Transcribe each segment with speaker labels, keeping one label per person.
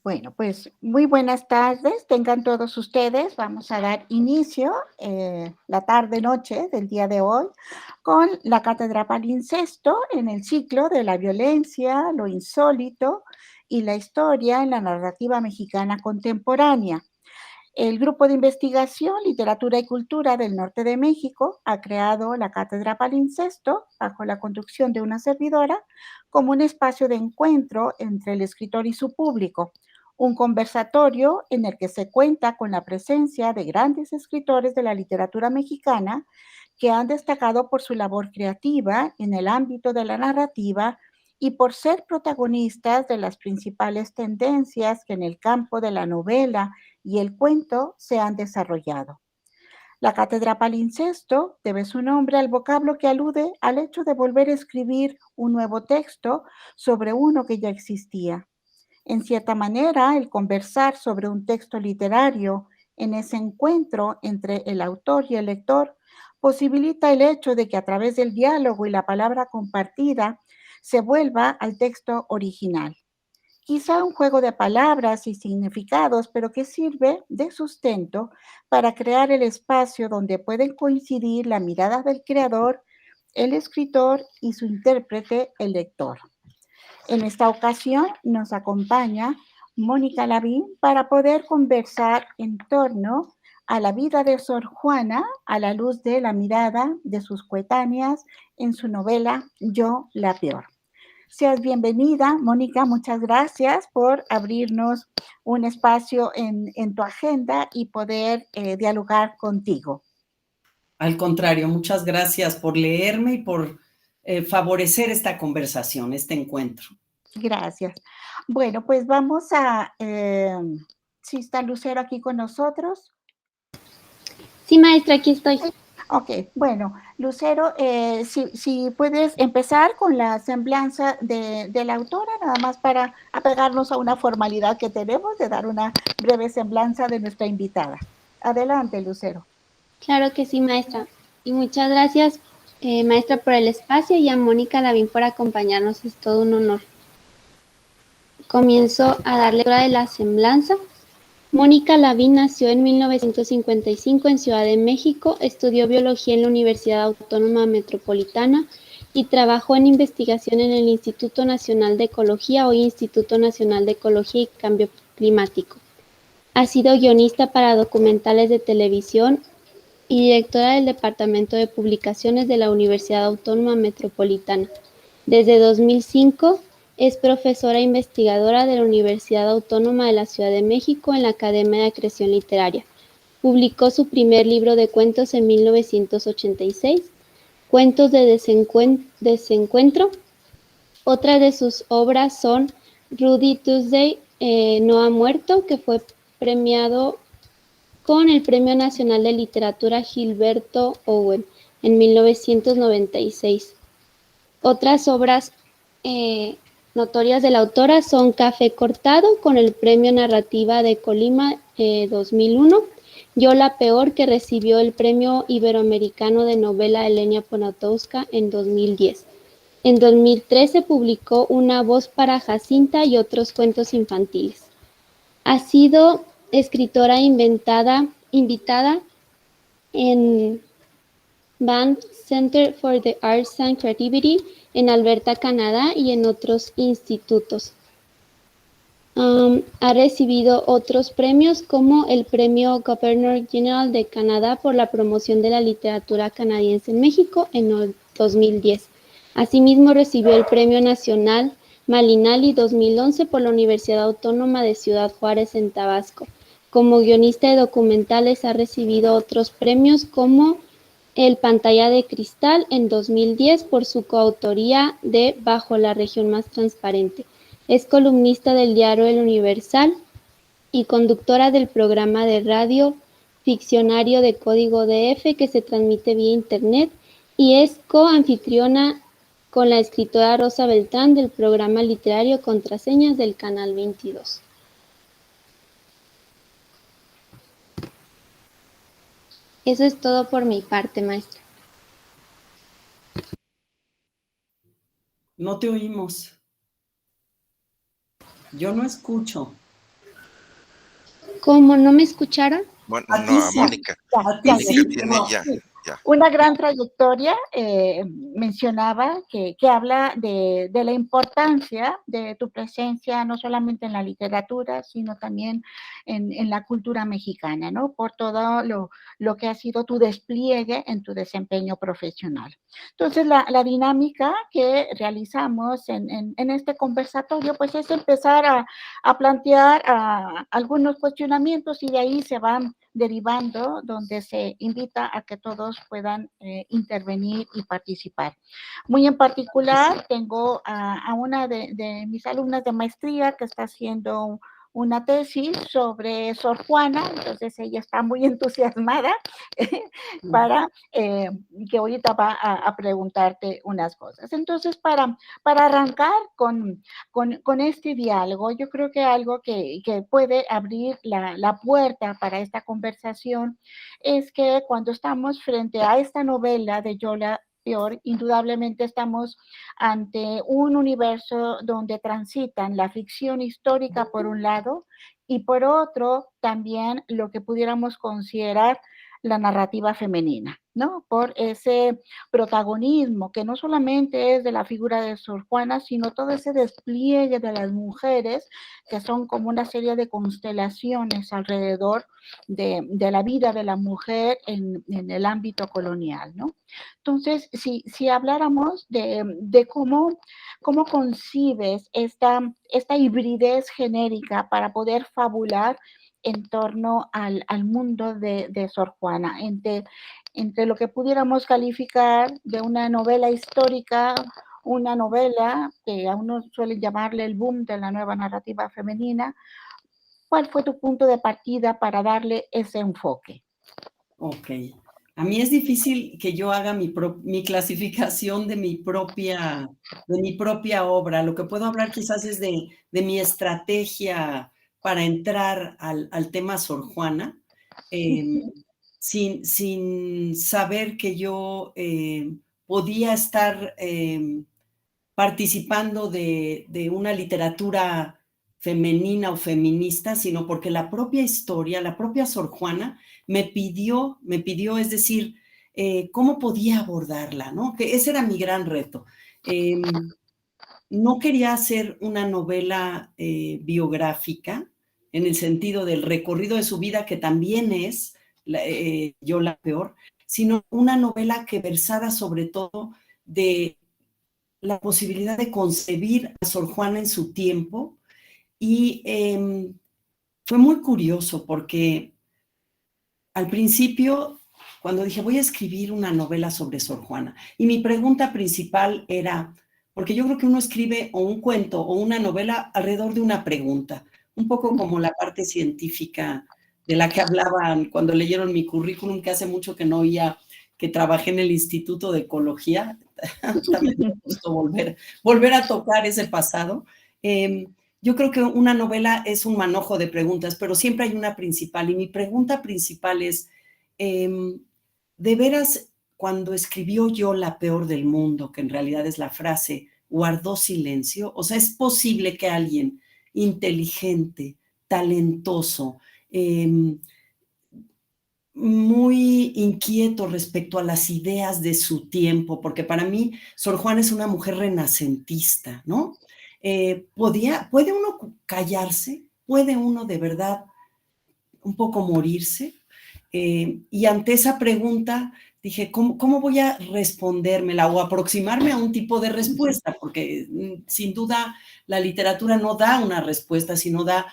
Speaker 1: Bueno, pues muy buenas tardes, tengan todos ustedes. Vamos a dar inicio la tarde-noche del día de hoy con la Cátedra Palincesto en el ciclo de la violencia, lo insólito y la historia en la narrativa mexicana contemporánea. El Grupo de Investigación, Literatura y Cultura del Norte de México ha creado la Cátedra Palincesto, bajo la conducción de una servidora, como un espacio de encuentro entre el escritor y su público, un conversatorio en el que se cuenta con la presencia de grandes escritores de la literatura mexicana que han destacado por su labor creativa en el ámbito de la narrativa y por ser protagonistas de las principales tendencias que en el campo de la novela y el cuento se han desarrollado. La cátedra Palincesto debe su nombre al vocablo que alude al hecho de volver a escribir un nuevo texto sobre uno que ya existía. En cierta manera, el conversar sobre un texto literario en ese encuentro entre el autor y el lector posibilita el hecho de que a través del diálogo y la palabra compartida se vuelva al texto original. Quizá un juego de palabras y significados, pero que sirve de sustento para crear el espacio donde pueden coincidir la mirada del creador, el escritor y su intérprete, el lector. En esta ocasión nos acompaña Mónica Lavín para poder conversar en torno a la vida de Sor Juana a la luz de la mirada de sus coetáneas en su novela Yo la Peor. Seas bienvenida, Mónica, muchas gracias por abrirnos un espacio en tu agenda y poder dialogar contigo.
Speaker 2: Al contrario, muchas gracias por leerme y por favorecer esta conversación, este encuentro.
Speaker 1: Gracias. Bueno, pues vamos a... ¿sí está Lucero aquí con nosotros?
Speaker 3: Sí, maestra, aquí estoy.
Speaker 1: Ok, bueno, Lucero, si puedes empezar con la semblanza de la autora, nada más para apegarnos a una formalidad que tenemos de dar una breve semblanza de nuestra invitada. Adelante, Lucero.
Speaker 3: Claro que sí, maestra. Y muchas gracias, maestra, por el espacio y a Mónica Lavín por acompañarnos. Es todo un honor. Comienzo a dar lectura de la semblanza. Mónica Lavín nació en 1955 en Ciudad de México, estudió biología en la Universidad Autónoma Metropolitana y trabajó en investigación en el Instituto Nacional de Ecología, hoy Instituto Nacional de Ecología y Cambio Climático. Ha sido guionista para documentales de televisión y directora del Departamento de Publicaciones de la Universidad Autónoma Metropolitana. Desde 2005 es profesora investigadora de la Universidad Autónoma de la Ciudad de México en la Academia de Creación Literaria. Publicó su primer libro de cuentos en 1986, Cuentos de Desencuentro. Otras de sus obras son Rudy Tuesday no ha muerto, que fue premiado con el Premio Nacional de Literatura Gilberto Owen en 1996. Otras obras notorias de la autora son Café Cortado, con el Premio Narrativa de Colima 2001, Yo la Peor, que recibió el Premio Iberoamericano de Novela Elenia Poniatowska en 2010. En 2013 publicó Una voz para Jacinta y otros cuentos infantiles. Ha sido escritora invitada en Banff Center for the Arts and Creativity en Alberta, Canadá, y en otros institutos. Ha recibido otros premios como el Premio Governor General de Canadá por la promoción de la literatura canadiense en México en 2010. Asimismo, recibió el Premio Nacional Malinali 2011 por la Universidad Autónoma de Ciudad Juárez en Tabasco. Como guionista de documentales ha recibido otros premios como el Pantalla de Cristal en 2010 por su coautoría de Bajo la región más transparente. Es columnista del diario El Universal y conductora del programa de radio Ficcionario de Código DF, que se transmite vía internet, y es coanfitriona con la escritora Rosa Beltrán del programa literario Contraseñas del Canal 22. Eso es todo por mi parte, maestra.
Speaker 2: No te oímos. Yo no escucho.
Speaker 3: ¿Cómo no me escucharon?
Speaker 4: Bueno,
Speaker 2: A
Speaker 4: no,
Speaker 2: ti
Speaker 4: a
Speaker 2: sí.
Speaker 4: Mónica.
Speaker 2: A ti
Speaker 4: Mónica
Speaker 2: sí,
Speaker 4: tiene
Speaker 2: no.
Speaker 4: ya.
Speaker 1: Una gran trayectoria, mencionaba que habla de la importancia de tu presencia, no solamente en la literatura, sino también en la cultura mexicana, ¿no? Por todo lo que ha sido tu despliegue en tu desempeño profesional. Entonces, la dinámica que realizamos en este conversatorio, pues es empezar a plantear algunos cuestionamientos y de ahí se van derivando, donde se invita a que todos puedan intervenir y participar. Muy en particular, tengo a una de mis alumnas de maestría que está haciendo una tesis sobre Sor Juana, entonces ella está muy entusiasmada para que ahorita va a preguntarte unas cosas. Entonces, para arrancar con este diálogo, yo creo que algo que puede abrir la puerta para esta conversación es que cuando estamos frente a esta novela de Yola Peor, indudablemente estamos ante un universo donde transitan la ficción histórica por un lado y por otro también lo que pudiéramos considerar la narrativa femenina, ¿no? Por ese protagonismo que no solamente es de la figura de Sor Juana, sino todo ese despliegue de las mujeres que son como una serie de constelaciones alrededor de la vida de la mujer en el ámbito colonial, ¿no? Entonces, si habláramos de cómo concibes esta hibridez genérica para poder fabular en torno al mundo de Sor Juana, entre lo que pudiéramos calificar de una novela histórica, una novela que a uno suele llamarle el boom de la nueva narrativa femenina. ¿Cuál fue tu punto de partida para darle ese enfoque?
Speaker 2: Ok. A mí es difícil que yo haga mi clasificación de mi propia obra. Lo que puedo hablar quizás es de mi estrategia para entrar al tema Sor Juana, sin saber que yo podía estar participando de una literatura femenina o feminista, sino porque la propia historia, la propia Sor Juana me pidió, es decir, cómo podía abordarla, ¿no? Que ese era mi gran reto. No quería hacer una novela biográfica en el sentido del recorrido de su vida, que también es Yola Peor, sino una novela que versara sobre todo de la posibilidad de concebir a Sor Juana en su tiempo y fue muy curioso porque al principio, cuando dije voy a escribir una novela sobre Sor Juana, y mi pregunta principal era, porque yo creo que uno escribe o un cuento o una novela alrededor de una pregunta, un poco como la parte científica de la que hablaban cuando leyeron mi currículum, que hace mucho que no oía, que trabajé en el Instituto de Ecología. También me gustó volver a tocar ese pasado. Yo creo que una novela es un manojo de preguntas, pero siempre hay una principal, y mi pregunta principal es, ¿de veras cuando escribió Yola Peor del mundo, que en realidad es la frase, guardó silencio? O sea, ¿es posible que alguien inteligente, talentoso, muy inquieto respecto a las ideas de su tiempo, porque para mí Sor Juana es una mujer renacentista, ¿no? ¿Puede uno callarse? ¿Puede uno de verdad un poco morirse? Y ante esa pregunta dije, ¿cómo voy a respondérmela o aproximarme a un tipo de respuesta? Porque sin duda la literatura no da una respuesta, sino da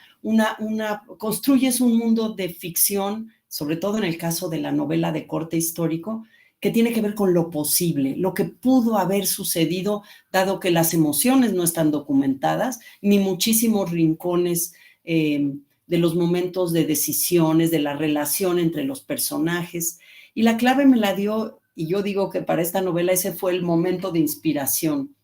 Speaker 2: construyes un mundo de ficción, sobre todo en el caso de la novela de corte histórico, que tiene que ver con lo posible, lo que pudo haber sucedido, dado que las emociones no están documentadas, ni muchísimos rincones de los momentos de decisiones, de la relación entre los personajes. Y la clave me la dio, y yo digo que para esta novela ese fue el momento de inspiración.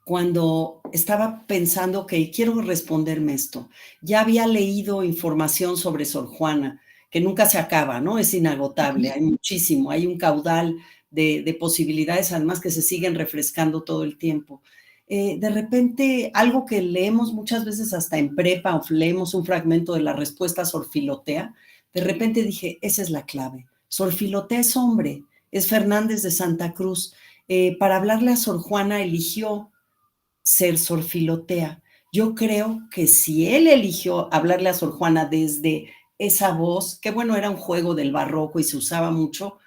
Speaker 2: Cuando estaba pensando que quiero responderme esto, ya había leído información sobre Sor Juana, que nunca se acaba, ¿no? Es inagotable, hay muchísimo, hay un caudal de posibilidades, además que se siguen refrescando todo el tiempo. de repente algo que leemos muchas veces hasta en prepa o leemos un fragmento de la respuesta a Sor Filotea, de repente dije, esa es la clave. Sor Filotea es hombre, es Fernández de Santa Cruz. Para hablarle a Sor Juana eligió ser Sor Filotea. Yo creo que si él eligió hablarle a Sor Juana desde esa voz, que bueno, era un juego del barroco y se usaba mucho,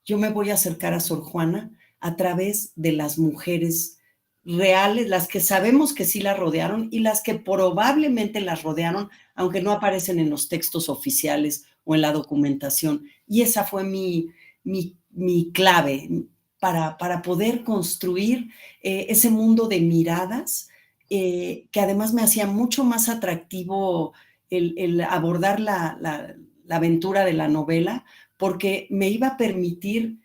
Speaker 2: yo me voy a acercar a Sor Juana a través de las mujeres reales, las que sabemos que sí la rodearon y las que probablemente las rodearon, aunque no aparecen en los textos oficiales o en la documentación. Y esa fue mi clave para poder construir ese mundo de miradas que además me hacía mucho más atractivo el abordar la aventura de la novela, porque me iba a permitir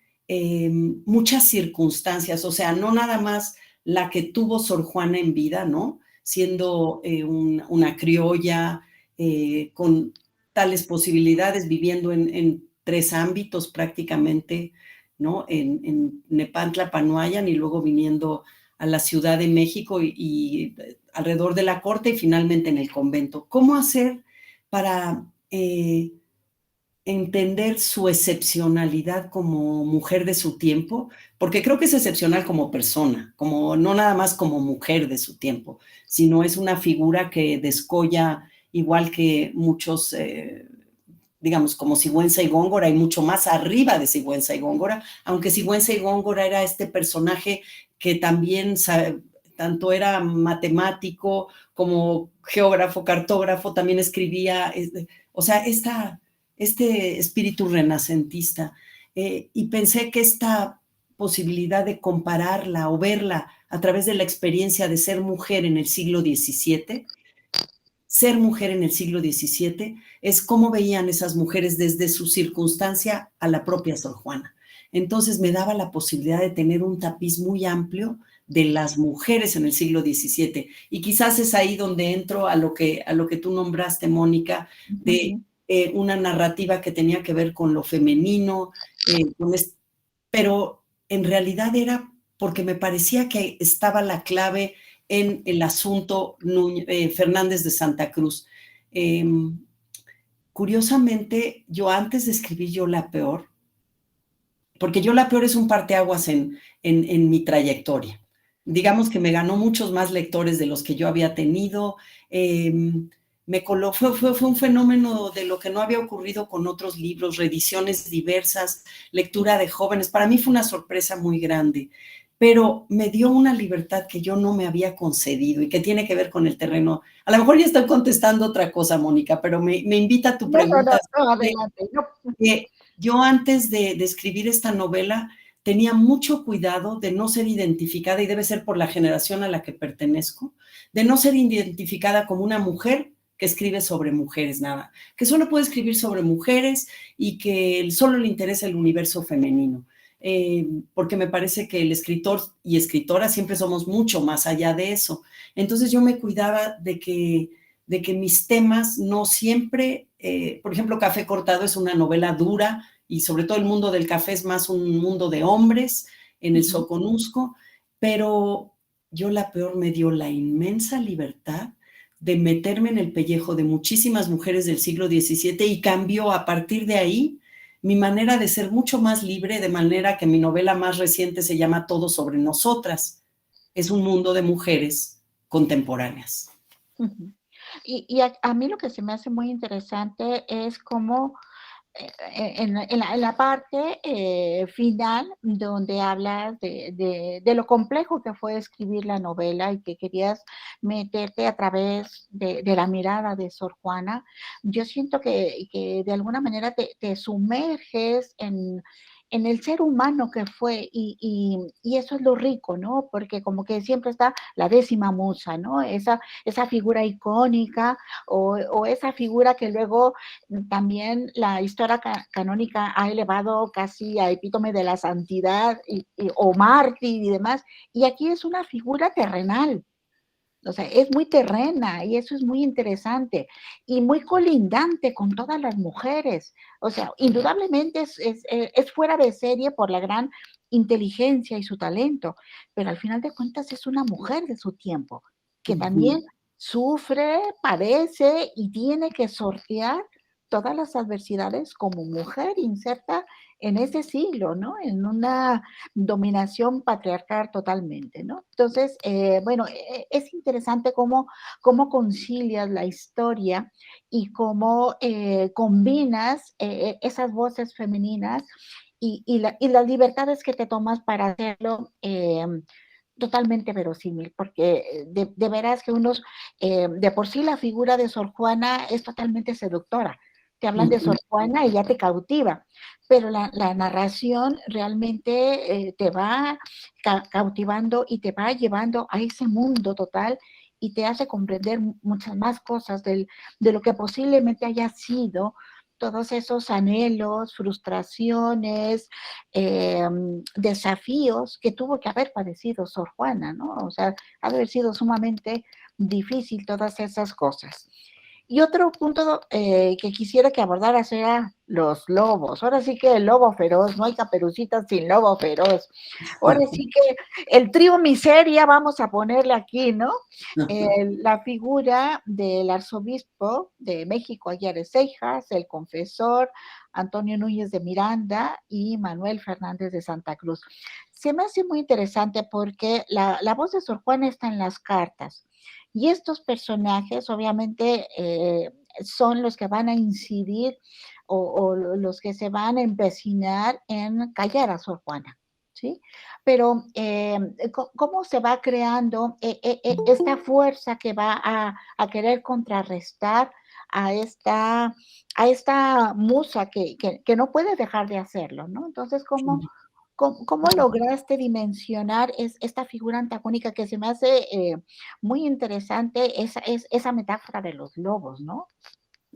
Speaker 2: muchas circunstancias, o sea, no nada más la que tuvo Sor Juana en vida, ¿no? Siendo una criolla con tales posibilidades, viviendo en 3 ámbitos prácticamente, ¿no? En Nepantla, Panuayan y luego viniendo a la Ciudad de México y alrededor de la corte y finalmente en el convento. ¿Cómo hacer para entender su excepcionalidad como mujer de su tiempo? Porque creo que es excepcional como persona, como no nada más como mujer de su tiempo, sino es una figura que descolla igual que muchos digamos, como Sigüenza y Góngora y mucho más arriba de Sigüenza y Góngora, aunque Sigüenza y Góngora era este personaje que también tanto era matemático como geógrafo, cartógrafo, también escribía, o sea, este espíritu renacentista. Y pensé que esta posibilidad de compararla o verla a través de la experiencia de ser mujer en el siglo XVII, ser mujer en el siglo XVII es cómo veían esas mujeres desde su circunstancia a la propia Sor Juana. Entonces me daba la posibilidad de tener un tapiz muy amplio de las mujeres en el siglo XVII. Y quizás es ahí donde entro a lo que tú nombraste, Mónica, de una narrativa que tenía que ver con lo femenino, pero en realidad era porque me parecía que estaba la clave en el asunto Fernández de Santa Cruz. Curiosamente, yo antes de escribir Yo la Peor, porque Yo la Peor es un parteaguas en mi trayectoria. Digamos que me ganó muchos más lectores de los que yo había tenido. Fue un fenómeno de lo que no había ocurrido con otros libros, reediciones diversas, lectura de jóvenes. Para mí fue una sorpresa muy grande, pero me dio una libertad que yo no me había concedido y que tiene que ver con el terreno. A lo mejor ya estoy contestando otra cosa, Mónica, pero me invita a tu pregunta.
Speaker 1: No, adelante.
Speaker 2: Yo antes de escribir esta novela tenía mucho cuidado de no ser identificada, y debe ser por la generación a la que pertenezco, de no ser identificada como una mujer que escribe sobre mujeres, nada, que solo puede escribir sobre mujeres y que solo le interesa el universo femenino. Porque me parece que el escritor y escritora siempre somos mucho más allá de eso. Entonces yo me cuidaba de que mis temas no siempre, por ejemplo, Café Cortado es una novela dura y sobre todo el mundo del café es más un mundo de hombres en el Soconusco, pero Yo la Peor me dio la inmensa libertad de meterme en el pellejo de muchísimas mujeres del siglo XVII y cambió a partir de ahí mi manera de ser mucho más libre, de manera que mi novela más reciente se llama Todo sobre nosotras. Es un mundo de mujeres contemporáneas.
Speaker 1: Y a mí lo que se me hace muy interesante es cómo en la parte final, donde hablas de lo complejo que fue escribir la novela y que querías meterte a través de la mirada de Sor Juana, yo siento que de alguna manera te sumerges en el ser humano que fue, y eso es lo rico, ¿no? Porque como que siempre está la décima musa, ¿no? Esa figura icónica o esa figura que luego también la historia canónica ha elevado casi a epítome de la santidad o mártir y demás, y aquí es una figura terrenal. O sea, es muy terrena y eso es muy interesante y muy colindante con todas las mujeres. O sea, indudablemente es fuera de serie por la gran inteligencia y su talento, pero al final de cuentas es una mujer de su tiempo, que también sufre, padece y tiene que sortear todas las adversidades como mujer inserta en ese siglo, ¿no? En una dominación patriarcal totalmente, ¿no? Entonces, bueno, es interesante cómo concilias la historia y cómo combinas esas voces femeninas y las libertades que te tomas para hacerlo totalmente verosímil, porque de veras que de por sí la figura de Sor Juana es totalmente seductora. Te hablan de Sor Juana y ya te cautiva, pero la narración realmente te va cautivando y te va llevando a ese mundo total y te hace comprender muchas más cosas de lo que posiblemente haya sido todos esos anhelos, frustraciones, desafíos que tuvo que haber padecido Sor Juana, ¿no? O sea, ha de haber sido sumamente difícil todas esas cosas. Y otro punto que quisiera que abordaras era los lobos. Ahora sí que el lobo feroz, no hay Caperucita sin lobo feroz. Ahora sí que el trío miseria vamos a ponerle aquí, ¿no? La figura del arzobispo de México, Aguiar Seijas, el confesor Antonio Núñez de Miranda y Manuel Fernández de Santa Cruz. Se me hace muy interesante porque la voz de Sor Juana está en las cartas. Y estos personajes, obviamente, son los que van a incidir o los que se van a empecinar en callar a Sor Juana, ¿sí? Pero, ¿cómo se va creando esta fuerza que va a querer contrarrestar a esta musa que no puede dejar de hacerlo, ¿no? Entonces, ¿cómo lograste dimensionar esta figura antagónica que se me hace muy interesante, esa metáfora de los lobos, ¿no?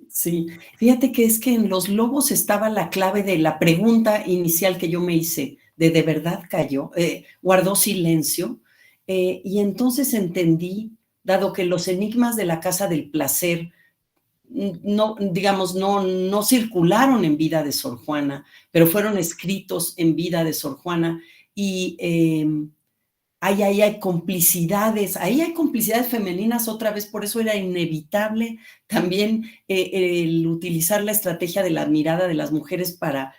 Speaker 2: Sí, fíjate que es que en los lobos estaba la clave de la pregunta inicial que yo me hice, ¿de verdad cayó? Guardó silencio, y entonces entendí, dado que los enigmas de la Casa del Placer no, digamos, no circularon en vida de Sor Juana, pero fueron escritos en vida de Sor Juana y ahí hay complicidades, ahí hay complicidades femeninas otra vez, por eso era inevitable también el utilizar la estrategia de la mirada de las mujeres para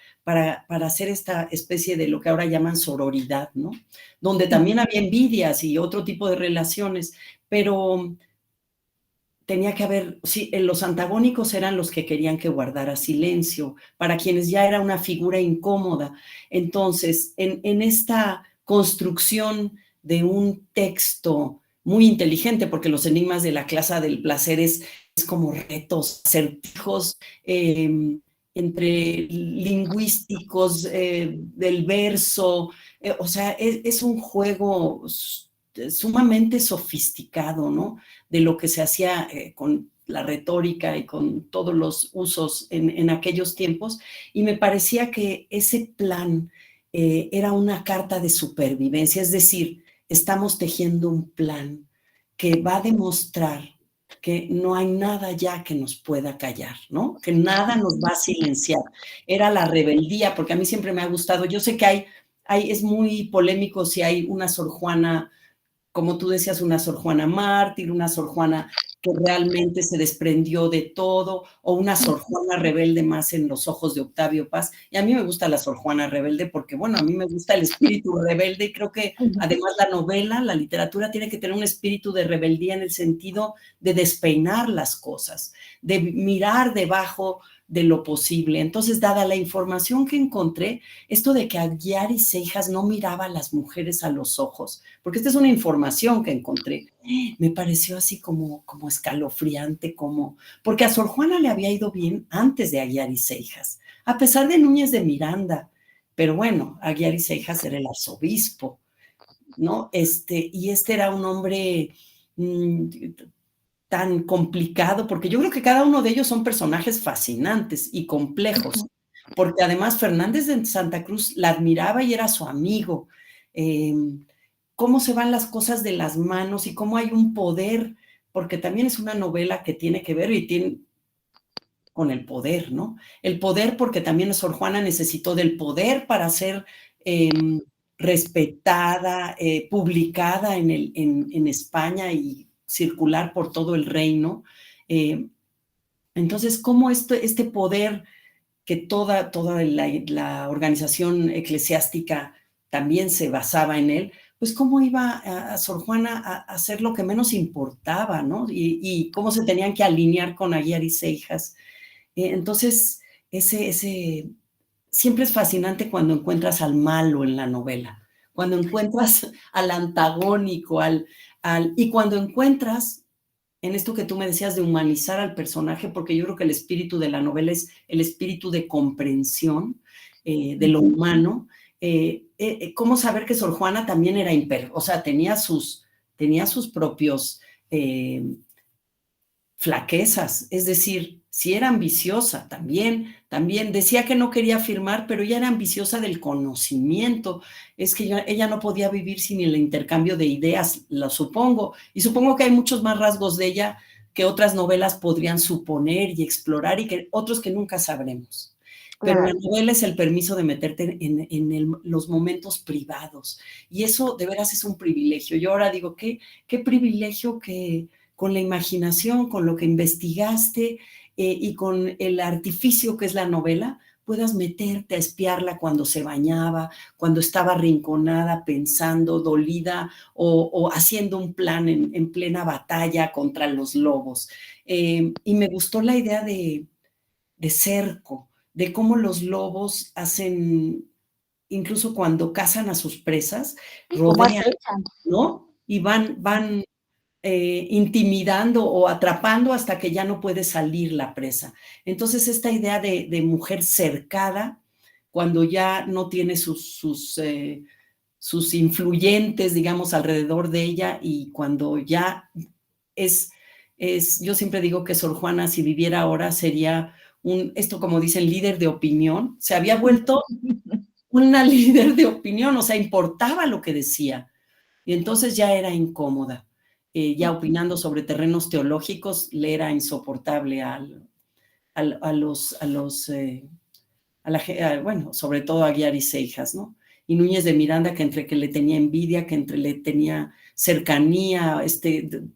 Speaker 2: hacer esta especie de lo que ahora llaman sororidad, ¿no? Donde también había envidias y otro tipo de relaciones, pero tenía que haber, sí, los antagónicos eran los que querían que guardara silencio, para quienes ya era una figura incómoda. Entonces, en esta construcción de un texto muy inteligente, porque los enigmas de la clase del placer es como retos, acertijos entre lingüísticos, del verso, o sea, es un juego sumamente sofisticado, ¿no? De lo que se hacía con la retórica y con todos los usos en aquellos tiempos, y me parecía que ese plan era una carta de supervivencia, es decir, estamos tejiendo un plan que va a demostrar que no hay nada ya que nos pueda callar, ¿no? Que nada nos va a silenciar. Era la rebeldía, porque a mí siempre me ha gustado, yo sé que es muy polémico si hay una Sor Juana, como tú decías, una Sor Juana mártir, una Sor Juana que realmente se desprendió de todo, o una Sor Juana rebelde más en los ojos de Octavio Paz. Y a mí me gusta la Sor Juana rebelde porque, bueno, a mí me gusta el espíritu rebelde y creo que además la novela, la literatura tiene que tener un espíritu de rebeldía en el sentido de despeinar las cosas, de mirar debajo de lo posible. Entonces, dada la información que encontré, esto de que Aguiar y Seijas no miraba a las mujeres a los ojos, porque esta es una información que encontré, me pareció así como escalofriante, porque a Sor Juana le había ido bien antes de Aguiar y Seijas, a pesar de Núñez de Miranda, pero bueno, Aguiar y Seijas era el arzobispo, ¿no? Y este era un hombre tan complicado, porque yo creo que cada uno de ellos son personajes fascinantes y complejos, porque además Fernández de Santa Cruz la admiraba y era su amigo. Cómo se van las cosas de las manos y cómo hay un poder, porque también es una novela que tiene que ver con el poder, ¿no? El poder porque también Sor Juana necesitó del poder para hacer respetada, publicada en España y circular por todo el reino. Entonces, ¿cómo este poder que toda la organización eclesiástica también se basaba en él, pues cómo iba a Sor Juana a hacer lo que menos importaba, ¿no? Y cómo se tenían que alinear con Aguiar y Seijas. Entonces, siempre es fascinante cuando encuentras al malo en la novela, cuando encuentras al antagónico, y cuando encuentras en esto que tú me decías de humanizar al personaje, porque yo creo que el espíritu de la novela es el espíritu de comprensión de lo humano. ¿Cómo saber que Sor Juana también era o sea, tenía sus propios flaquezas? Es decir, si era ambiciosa, también decía que no quería firmar, pero ella era ambiciosa del conocimiento. Es que ella no podía vivir sin el intercambio de ideas, lo supongo, y supongo que hay muchos más rasgos de ella que otras novelas podrían suponer y explorar, y que otros que nunca sabremos. Pero la novela es el permiso de meterte en los momentos privados, y eso de veras es un privilegio. Yo ahora digo, qué privilegio que con la imaginación, con lo que investigaste y con el artificio que es la novela, puedas meterte a espiarla cuando se bañaba, cuando estaba arrinconada, pensando, dolida o haciendo un plan en plena batalla contra los lobos. Y me gustó la idea de cerco, de cómo los lobos hacen, incluso cuando cazan a sus presas, rodean, ¿no? Y van intimidando o atrapando hasta que ya no puede salir la presa. Entonces, esta idea de mujer cercada, cuando ya no tiene sus influyentes, digamos, alrededor de ella, y cuando ya yo siempre digo que Sor Juana, si viviera ahora, sería esto como dicen, líder de opinión. Se había vuelto una líder de opinión, o sea, importaba lo que decía. Y entonces ya era incómoda. Ya opinando sobre terrenos teológicos, le era insoportable bueno, sobre todo a Aguiar y Seijas, ¿no? Y Núñez de Miranda, que entre que le tenía envidia, que entre le tenía cercanía,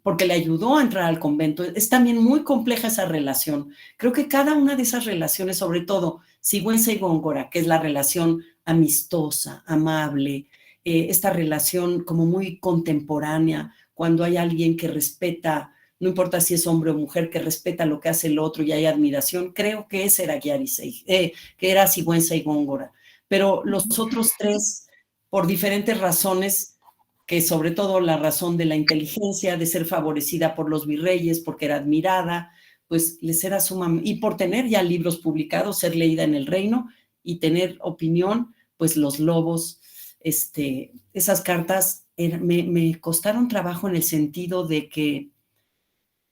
Speaker 2: porque le ayudó a entrar al convento. Es también muy compleja esa relación. Creo que cada una de esas relaciones, sobre todo Sigüenza y Góngora, que es la relación amistosa, amable, esta relación como muy contemporánea, cuando hay alguien que respeta, no importa si es hombre o mujer, que respeta lo que hace el otro y hay admiración. Creo que ese era Aguiar y Seijas, que era Sigüenza y Góngora. Pero los otros tres, por diferentes razones, que sobre todo la razón de la inteligencia, de ser favorecida por los virreyes, porque era admirada, pues les era sumamente, y por tener ya libros publicados, ser leída en el reino y tener opinión, pues los lobos, esas cartas me costaron trabajo en el sentido de que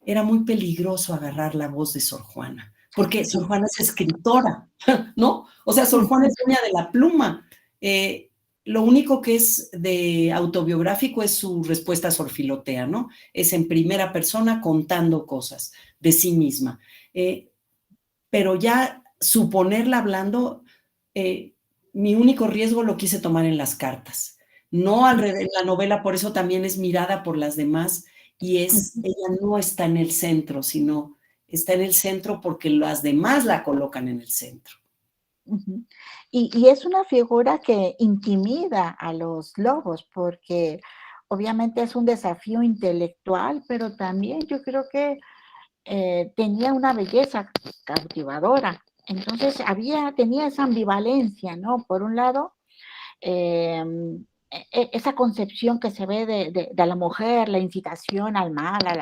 Speaker 2: era muy peligroso agarrar la voz de Sor Juana, porque Sor Juana es escritora, ¿no? O sea, Sor Juana es dueña de la pluma. Lo único que es de autobiográfico es su respuesta a Sor Filotea, ¿no? Es en primera persona contando cosas de sí misma. Pero ya suponerla hablando, mi único riesgo lo quise tomar en las cartas. No al revés, la novela por eso también es mirada por las demás, y ella no está en el centro, sino está en el centro porque las demás la colocan en el centro.
Speaker 1: Y es una figura que intimida a los lobos, porque obviamente es un desafío intelectual, pero también yo creo que tenía una belleza cautivadora. Entonces tenía esa ambivalencia, ¿no? Por un lado, esa concepción que se ve de la mujer, la incitación al mal, a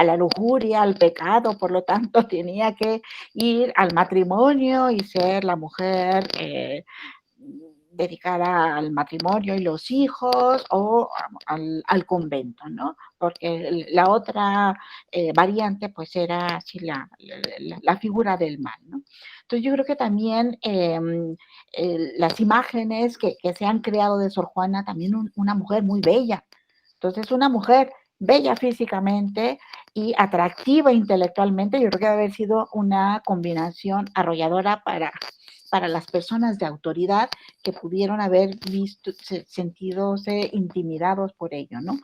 Speaker 1: la lujuria, al pecado, por lo tanto tenía que ir al matrimonio y ser la mujer dedicada al matrimonio y los hijos, o al convento, ¿no? Porque la otra variante pues era así la figura del mal, ¿no? Entonces yo creo que también las imágenes que se han creado de Sor Juana, también una mujer muy bella. Entonces una mujer bella físicamente y atractiva intelectualmente, yo creo que debe haber sido una combinación arrolladora para las personas de autoridad que pudieron haber sentirse intimidados por ello, ¿no?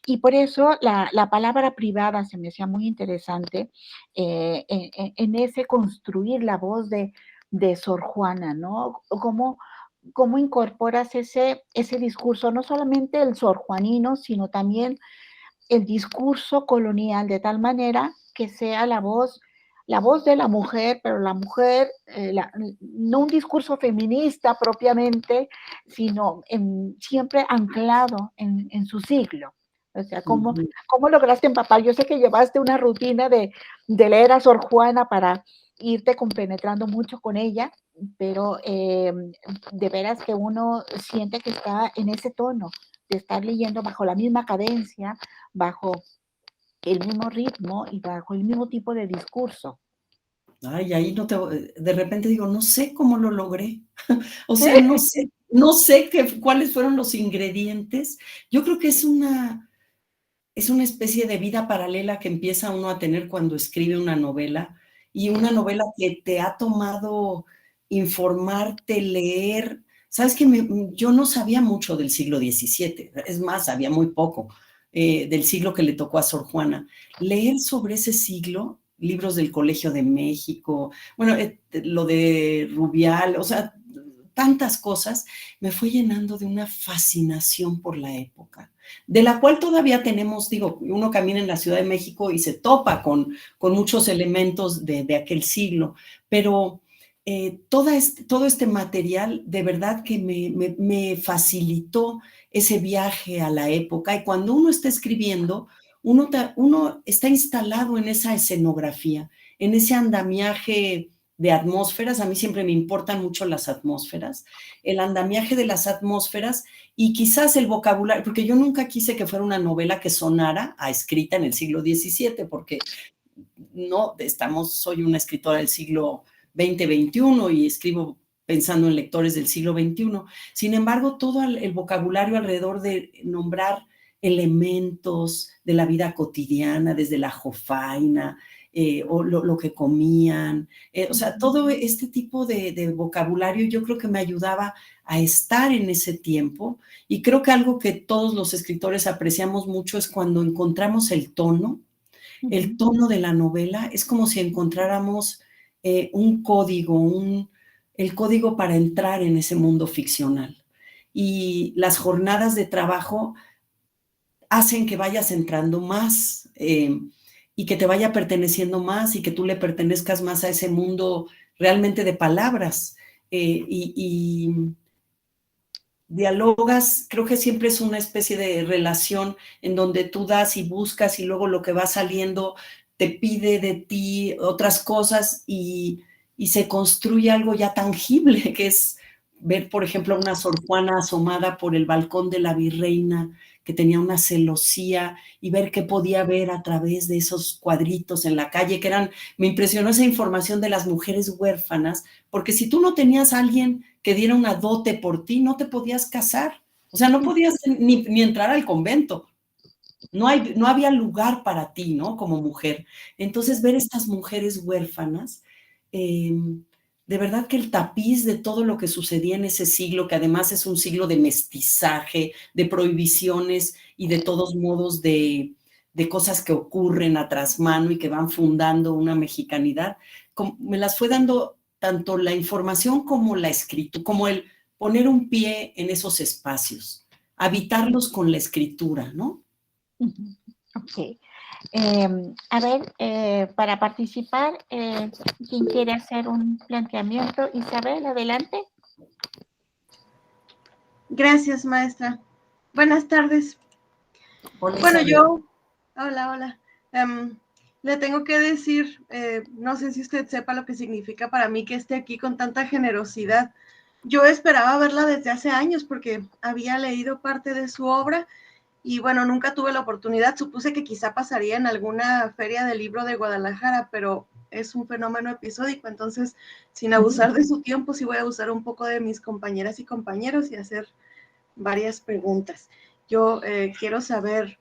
Speaker 1: Y por eso la palabra privada se me hacía muy interesante en ese construir la voz de Sor Juana, ¿no? ¿Cómo incorporas ese discurso, no solamente el sorjuanino, sino también el discurso colonial, de tal manera que sea la voz de la mujer, pero la mujer, no un discurso feminista propiamente, sino siempre anclado en su siglo? O sea, ¿cómo lograste empapar? Yo sé que llevaste una rutina de leer a Sor Juana para irte compenetrando mucho con ella, pero de veras que uno siente que está en ese tono, de estar leyendo bajo la misma cadencia, bajo el mismo ritmo y bajo el mismo tipo de discurso.
Speaker 2: Ay, ahí no te, de repente digo, no sé cómo lo logré. O sea, no sé cuáles fueron los ingredientes. Yo creo que es una especie de vida paralela que empieza uno a tener cuando escribe una novela, y una novela que te ha tomado informarte, leer. Sabes que yo no sabía mucho del siglo XVII, es más, sabía muy poco del siglo que le tocó a Sor Juana. Leer sobre ese siglo, libros del Colegio de México, bueno, lo de Rubial, o sea, tantas cosas, me fue llenando de una fascinación por la época, de la cual todavía tenemos, digo, uno camina en la Ciudad de México y se topa con muchos elementos de aquel siglo, pero todo este material de verdad que me facilitó ese viaje a la época, y cuando uno está escribiendo, uno está instalado en esa escenografía, en ese andamiaje de atmósferas. A mí siempre me importan mucho las atmósferas, el andamiaje de las atmósferas, y quizás el vocabulario, porque yo nunca quise que fuera una novela que sonara a escrita en el siglo XVII, porque no, soy una escritora del siglo XX, XXI, y escribo pensando en lectores del siglo XXI. Sin embargo, todo el vocabulario alrededor de nombrar elementos de la vida cotidiana, desde la jofaina, o lo que comían, o sea, todo este tipo de vocabulario yo creo que me ayudaba a estar en ese tiempo, y creo que algo que todos los escritores apreciamos mucho es cuando encontramos el tono de la novela. Es como si encontráramos un código, el código para entrar en ese mundo ficcional. Y las jornadas de trabajo hacen que vayas entrando más y que te vaya perteneciendo más, y que tú le pertenezcas más a ese mundo realmente de palabras. Y dialogas, creo que siempre es una especie de relación en donde tú das y buscas, y luego lo que va saliendo te pide de ti otras cosas, y se construye algo ya tangible, que es ver, por ejemplo, una Sor Juana asomada por el balcón de la virreina, que tenía una celosía, y ver qué podía ver a través de esos cuadritos en la calle, me impresionó esa información de las mujeres huérfanas, porque si tú no tenías a alguien que diera una dote por ti, no te podías casar, o sea, no podías ni entrar al convento. No había lugar para ti, ¿no? Como mujer. Entonces, ver estas mujeres huérfanas, de verdad que el tapiz de todo lo que sucedía en ese siglo, que además es un siglo de mestizaje, de prohibiciones y de todos modos de cosas que ocurren a trasmano y que van fundando una mexicanidad, me las fue dando tanto la información como la escritura, como el poner un pie en esos espacios, habitarlos con la escritura, ¿no?
Speaker 1: Ok. A ver, para participar, ¿quién quiere hacer un planteamiento? Isabel, adelante.
Speaker 4: Gracias, maestra. Buenas tardes.
Speaker 2: Hola,
Speaker 4: bueno,
Speaker 2: Isabel.
Speaker 4: Hola. Le tengo que decir, no sé si usted sepa lo que significa para mí que esté aquí con tanta generosidad. Yo esperaba verla desde hace años porque había leído parte de su obra y bueno, nunca tuve la oportunidad. Supuse que quizá pasaría en alguna feria del libro de Guadalajara, pero es un fenómeno episódico, entonces sin abusar de su tiempo, sí voy a abusar un poco de mis compañeras y compañeros y hacer varias preguntas. Yo quiero saber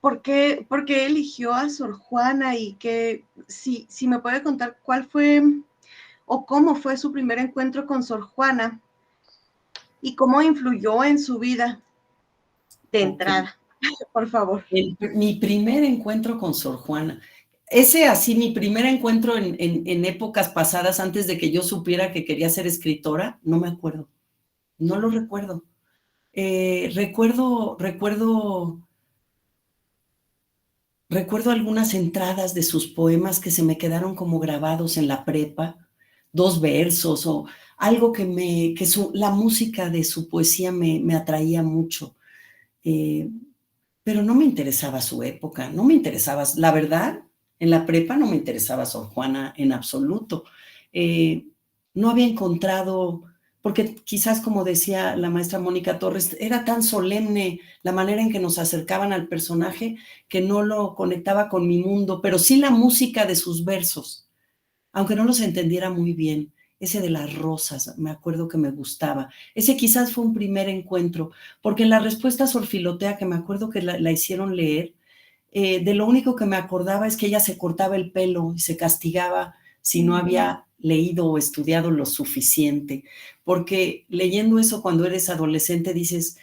Speaker 4: ¿por qué eligió a Sor Juana? Y que si me puede contar cuál fue o cómo fue su primer encuentro con Sor Juana y cómo influyó en su vida de entrada, por favor.
Speaker 2: Mi primer encuentro con Sor Juana. Ese así, mi primer encuentro en épocas pasadas, antes de que yo supiera que quería ser escritora, no me acuerdo. No lo recuerdo. Recuerdo algunas entradas de sus poemas que se me quedaron como grabados en la prepa, 2 versos o algo la música de su poesía me atraía mucho. Pero no me interesaba su época, no me interesaba, la verdad, en la prepa no me interesaba Sor Juana en absoluto. No había encontrado, porque quizás como decía la maestra Mónica Torres, era tan solemne la manera en que nos acercaban al personaje que no lo conectaba con mi mundo, pero sí la música de sus versos, aunque no los entendiera muy bien. Ese de las rosas, me acuerdo que me gustaba. Ese quizás fue un primer encuentro, porque en la respuesta sorfilotea, que me acuerdo que la hicieron leer, de lo único que me acordaba es que ella se cortaba el pelo y se castigaba si no había leído o estudiado lo suficiente, porque leyendo eso cuando eres adolescente dices,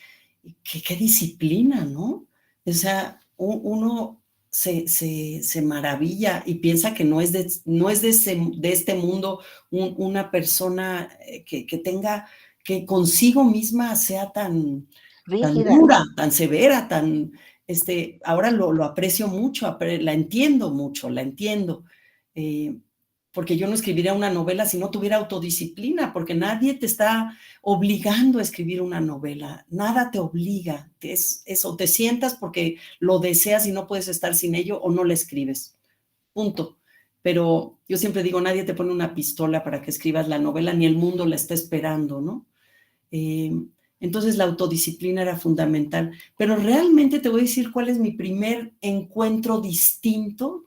Speaker 2: qué disciplina, ¿no? O sea, uno se maravilla y piensa que no es de este mundo una persona que tenga, que consigo misma sea tan dura, tan severa, ahora lo aprecio mucho, la entiendo mucho, porque yo no escribiría una novela si no tuviera autodisciplina, porque nadie te está obligando a escribir una novela, nada te obliga, es eso, te sientas porque lo deseas y no puedes estar sin ello o no la escribes, punto. Pero yo siempre digo, nadie te pone una pistola para que escribas la novela, ni el mundo la está esperando, ¿no? Entonces la autodisciplina era fundamental, pero realmente te voy a decir cuál es mi primer encuentro distinto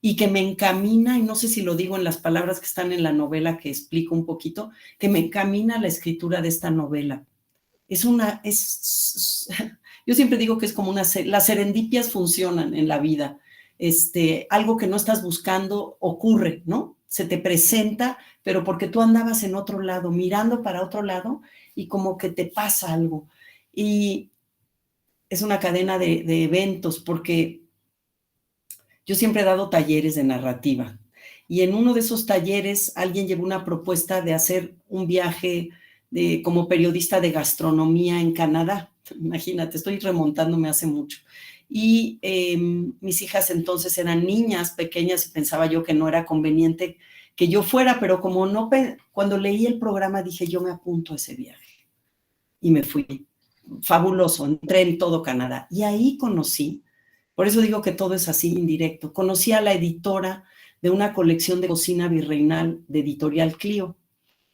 Speaker 2: y que me encamina, y no sé si lo digo en las palabras que están en la novela que explico un poquito, que me encamina a la escritura de esta novela. Yo siempre digo que es como las serendipias funcionan en la vida. Algo que no estás buscando ocurre, ¿no? Se te presenta, pero porque tú andabas en otro lado, mirando para otro lado, y como que te pasa algo. Y es una cadena de eventos, porque yo siempre he dado talleres de narrativa, y en uno de esos talleres alguien llevó una propuesta de hacer un viaje como periodista de gastronomía en Canadá. Imagínate, estoy remontándome hace mucho. Y mis hijas entonces eran niñas pequeñas y pensaba yo que no era conveniente que yo fuera, pero como no, cuando leí el programa dije, yo me apunto a ese viaje. Y me fui. Fabuloso, entré en todo Canadá. Y ahí conocí, por eso digo que todo es así indirecto, conocí a la editora de una colección de cocina virreinal de Editorial Clio,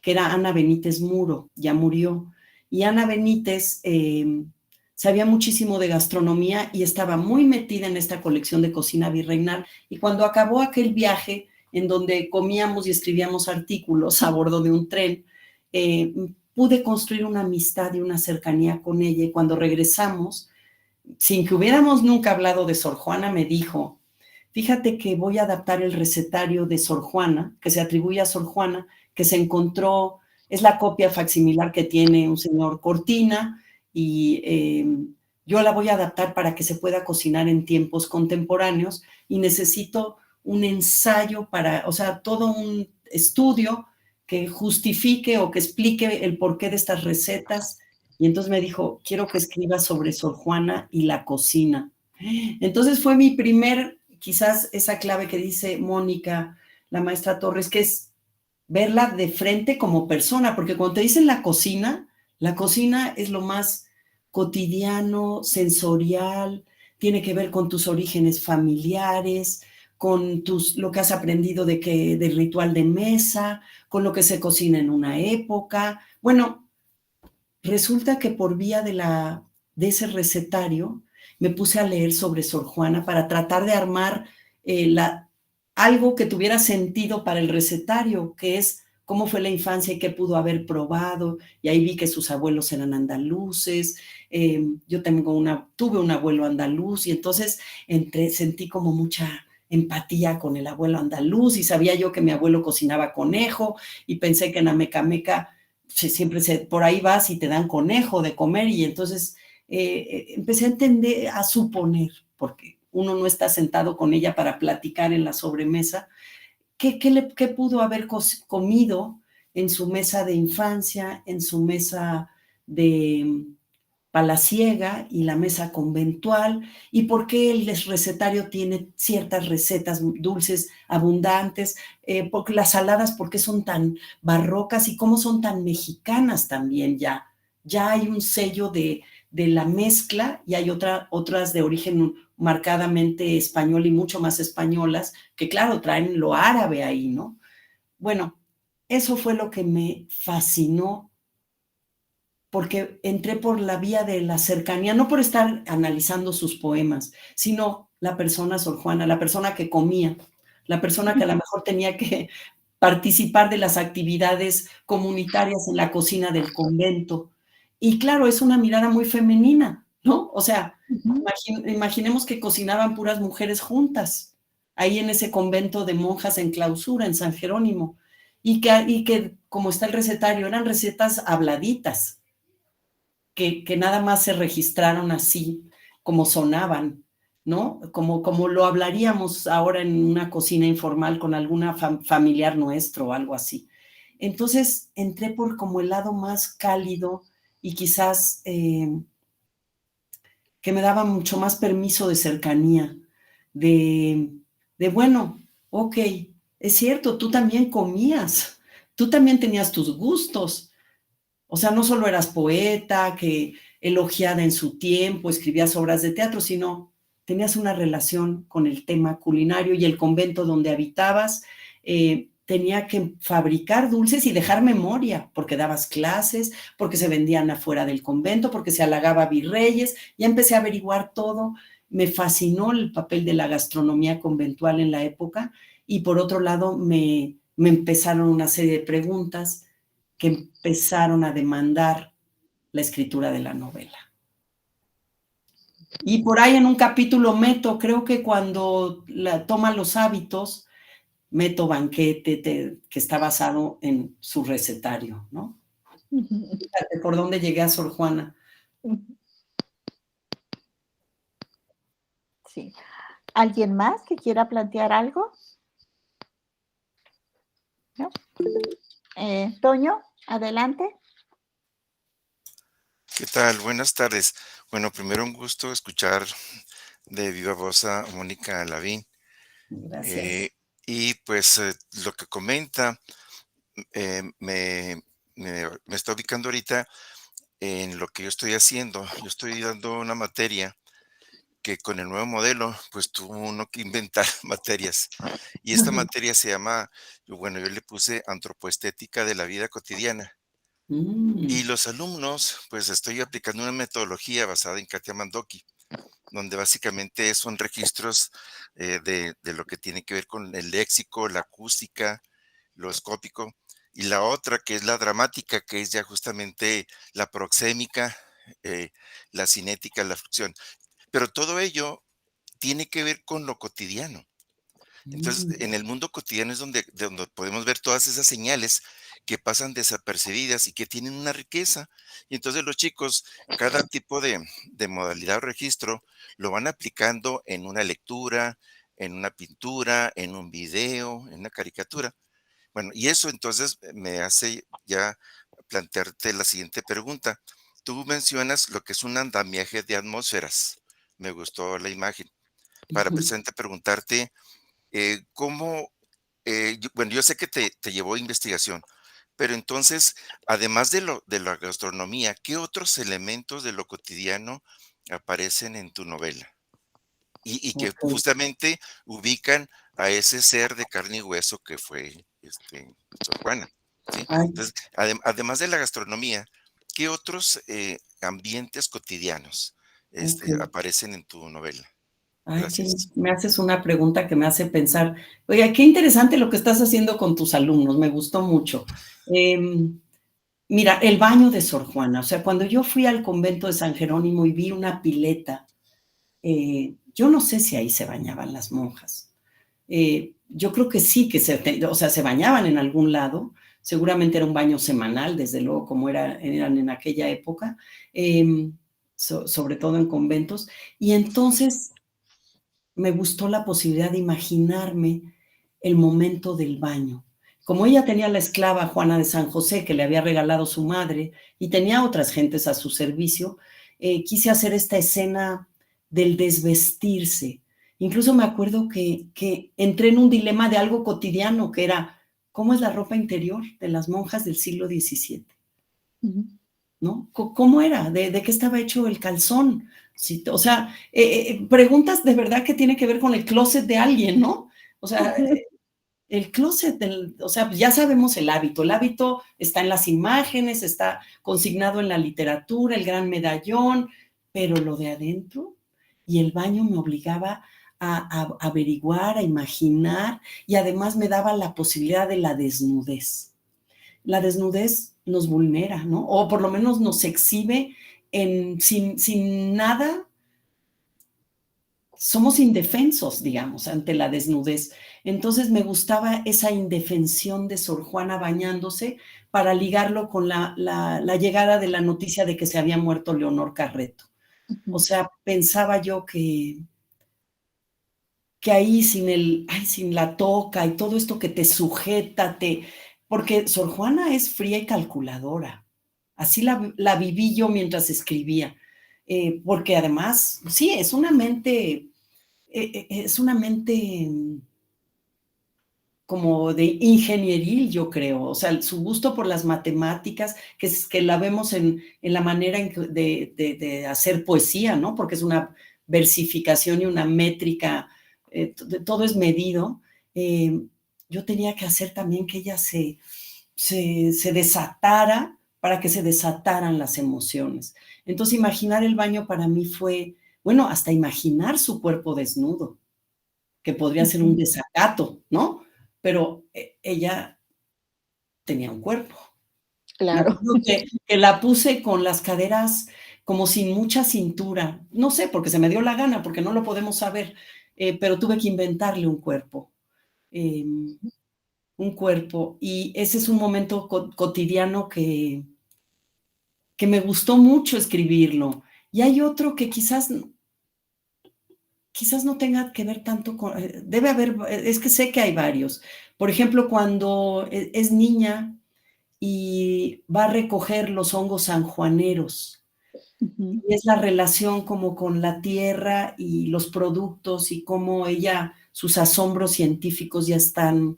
Speaker 2: que era Ana Benítez Muro, ya murió. Y Ana Benítez sabía muchísimo de gastronomía y estaba muy metida en esta colección de cocina virreinal. Y cuando acabó aquel viaje, en donde comíamos y escribíamos artículos a bordo de un tren, pude construir una amistad y una cercanía con ella. Y cuando regresamos, sin que hubiéramos nunca hablado de Sor Juana, me dijo, fíjate que voy a adaptar el recetario de Sor Juana, que se atribuye a Sor Juana, que se encontró, es la copia facsimilar que tiene un señor Cortina, y yo la voy a adaptar para que se pueda cocinar en tiempos contemporáneos, y necesito un ensayo o sea, todo un estudio que justifique o que explique el porqué de estas recetas. Y entonces me dijo, quiero que escribas sobre Sor Juana y la cocina. Entonces fue mi primer, quizás esa clave que dice Mónica, la maestra Torres, que es verla de frente como persona, porque cuando te dicen la cocina es lo más cotidiano, sensorial, tiene que ver con tus orígenes familiares, con lo que has aprendido del ritual de mesa, con lo que se cocina en una época. Bueno, resulta que por vía de ese recetario me puse a leer sobre Sor Juana para tratar de armar algo que tuviera sentido para el recetario, que es cómo fue la infancia y qué pudo haber probado. Y ahí vi que sus abuelos eran andaluces. Yo tuve un abuelo andaluz, y entonces sentí como mucha empatía con el abuelo andaluz, y sabía yo que mi abuelo cocinaba conejo, y pensé que en Amecameca por ahí vas y te dan conejo de comer, y entonces empecé a entender, a suponer, porque uno no está sentado con ella para platicar en la sobremesa, qué pudo haber comido en su mesa de infancia, en su mesa de palaciega y la mesa conventual, y por qué el recetario tiene ciertas recetas dulces abundantes, porque las saladas, por qué son tan barrocas y cómo son tan mexicanas también ya. Ya hay un sello de la mezcla, y hay otras de origen marcadamente español y mucho más españolas, que claro, traen lo árabe ahí, ¿no? Bueno, eso fue lo que me fascinó, porque entré por la vía de la cercanía, no por estar analizando sus poemas, sino la persona Sor Juana, la persona que comía, la persona que a lo mejor tenía que participar de las actividades comunitarias en la cocina del convento. Y claro, es una mirada muy femenina, ¿no? O sea, imaginemos que cocinaban puras mujeres juntas, ahí en ese convento de monjas en clausura, en San Jerónimo, y que como está el recetario, eran recetas habladitas, que nada más se registraron así, como sonaban, ¿no? Como lo hablaríamos ahora en una cocina informal con alguna familiar nuestro o algo así. Entonces entré por como el lado más cálido, y quizás que me daba mucho más permiso de cercanía, bueno, ok, es cierto, tú también comías, tú también tenías tus gustos. O sea, no solo eras poeta, que elogiada en su tiempo, escribías obras de teatro, sino tenías una relación con el tema culinario, y el convento donde habitabas tenía que fabricar dulces y dejar memoria, porque dabas clases, porque se vendían afuera del convento, porque se halagaba a virreyes. Ya empecé a averiguar todo. Me fascinó el papel de la gastronomía conventual en la época, y por otro lado me empezaron una serie de preguntas que empezaron a demandar la escritura de la novela. Y por ahí en un capítulo creo que cuando toma los hábitos, meto Banquete, que está basado en su recetario, ¿no? Fíjate por dónde llegué a Sor Juana.
Speaker 1: Sí. ¿Alguien más que quiera plantear algo? ¿No? Toño, adelante.
Speaker 5: ¿Qué tal? Buenas tardes. Bueno, primero un gusto escuchar de viva voz a Mónica Lavín.
Speaker 2: Gracias.
Speaker 5: Y pues lo que comenta me está ubicando ahorita en lo que yo estoy haciendo. Yo estoy dando una materia que con el nuevo modelo, pues tuvo uno que inventar materias. Y esta materia se llama, bueno, yo le puse antropoestética de la vida cotidiana. Y los alumnos, pues estoy aplicando una metodología basada en Katia Mandoki, donde básicamente son registros de lo que tiene que ver con el léxico, la acústica, lo escópico, y la otra que es la dramática, que es ya justamente la proxémica, la cinética, la fricción. Pero todo ello tiene que ver con lo cotidiano. Entonces, en el mundo cotidiano es donde podemos ver todas esas señales que pasan desapercibidas y que tienen una riqueza. Y entonces los chicos, cada tipo de modalidad o registro, lo van aplicando en una lectura, en una pintura, en un video, en una caricatura. Bueno, y eso entonces me hace ya plantearte la siguiente pregunta. Tú mencionas lo que es un andamiaje de atmósferas. Me gustó la imagen. Para precisamente preguntarte, ¿cómo? Bueno, yo sé que te llevó investigación, pero entonces, además de la gastronomía, ¿qué otros elementos de lo cotidiano aparecen en tu novela? Y que
Speaker 2: Okay.
Speaker 5: justamente ubican a ese ser de carne y hueso que fue Sor Juana, ¿sí?
Speaker 2: Ay,
Speaker 5: Entonces, además de la gastronomía, ¿qué otros ambientes cotidianos
Speaker 2: okay.
Speaker 5: aparecen en tu novela?
Speaker 2: Ay, sí,
Speaker 5: Gracias.
Speaker 2: me haces una pregunta que me hace pensar. Oye, qué interesante lo que estás haciendo con tus alumnos, me gustó mucho. Mira, el baño de Sor Juana, o sea, cuando yo fui al convento de San Jerónimo y vi una pileta, yo no sé si ahí se bañaban las monjas, Yo creo que sí, que o sea, se bañaban en algún lado, seguramente era un baño semanal, desde luego, como eran en aquella época, sobre todo en conventos, y entonces me gustó la posibilidad de imaginarme el momento del baño. Como ella tenía la esclava Juana de San José que le había regalado su madre y tenía otras gentes a su servicio, quise hacer esta escena del desvestirse. Incluso me acuerdo que entré en un dilema de algo cotidiano, que era, ¿cómo es la ropa interior de las monjas del siglo XVII? ¿No? ¿Cómo era? ¿De qué estaba hecho el calzón? Sí, o sea, preguntas de verdad que tienen que ver con el closet de alguien, ¿no? O sea, el closet, o sea, ya sabemos el hábito está en las imágenes, está consignado en la literatura, el gran medallón, pero lo de adentro, y el baño me obligaba a averiguar, a imaginar, y además me daba la posibilidad de la desnudez. La desnudez nos vulnera, ¿no? O por lo menos nos exhibe sin nada. Somos indefensos, digamos, ante la desnudez. Entonces me gustaba esa indefensión de Sor Juana bañándose para ligarlo con la llegada de la noticia de que se había muerto Leonor Carreto. O sea, pensaba yo que ahí sin la toca y todo esto que te sujeta, porque Sor Juana es fría y calculadora. Así la viví yo mientras escribía. Porque además, sí, es una mente como de ingenieril, yo creo. O sea, su gusto por las matemáticas, que la vemos en la manera de hacer poesía, ¿no? Porque es una versificación y una métrica, todo es medido. Yo tenía que hacer también que ella se desatara para que se desataran las emociones. Entonces, imaginar el baño para mí fue, bueno, hasta imaginar su cuerpo desnudo, que podría ser un desacato, ¿no? Pero ella tenía un cuerpo.
Speaker 1: Claro.
Speaker 2: Que la puse con las caderas como sin mucha cintura. No sé, porque se me dio la gana, porque no lo podemos saber, pero tuve que inventarle un cuerpo. Y ese es un momento cotidiano que me gustó mucho escribirlo. Y hay otro que quizás no tenga que ver tanto con, debe haber, es que sé que hay varios. Por ejemplo, cuando es niña y va a recoger los hongos sanjuaneros, y es la relación como con la tierra y los productos y cómo sus asombros científicos ya están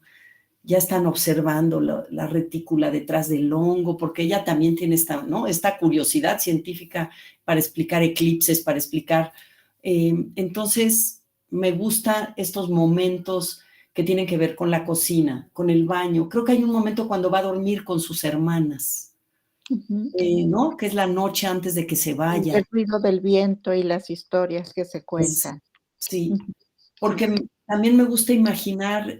Speaker 2: observando la retícula detrás del hongo, porque ella también tiene esta curiosidad científica para explicar eclipses, para explicar. Entonces, me gustan estos momentos que tienen que ver con la cocina, con el baño. Creo que hay un momento cuando va a dormir con sus hermanas, ¿no? Que es la noche antes de que se vaya.
Speaker 1: El ruido del viento y las historias que se cuentan.
Speaker 2: Sí, porque también me gusta imaginar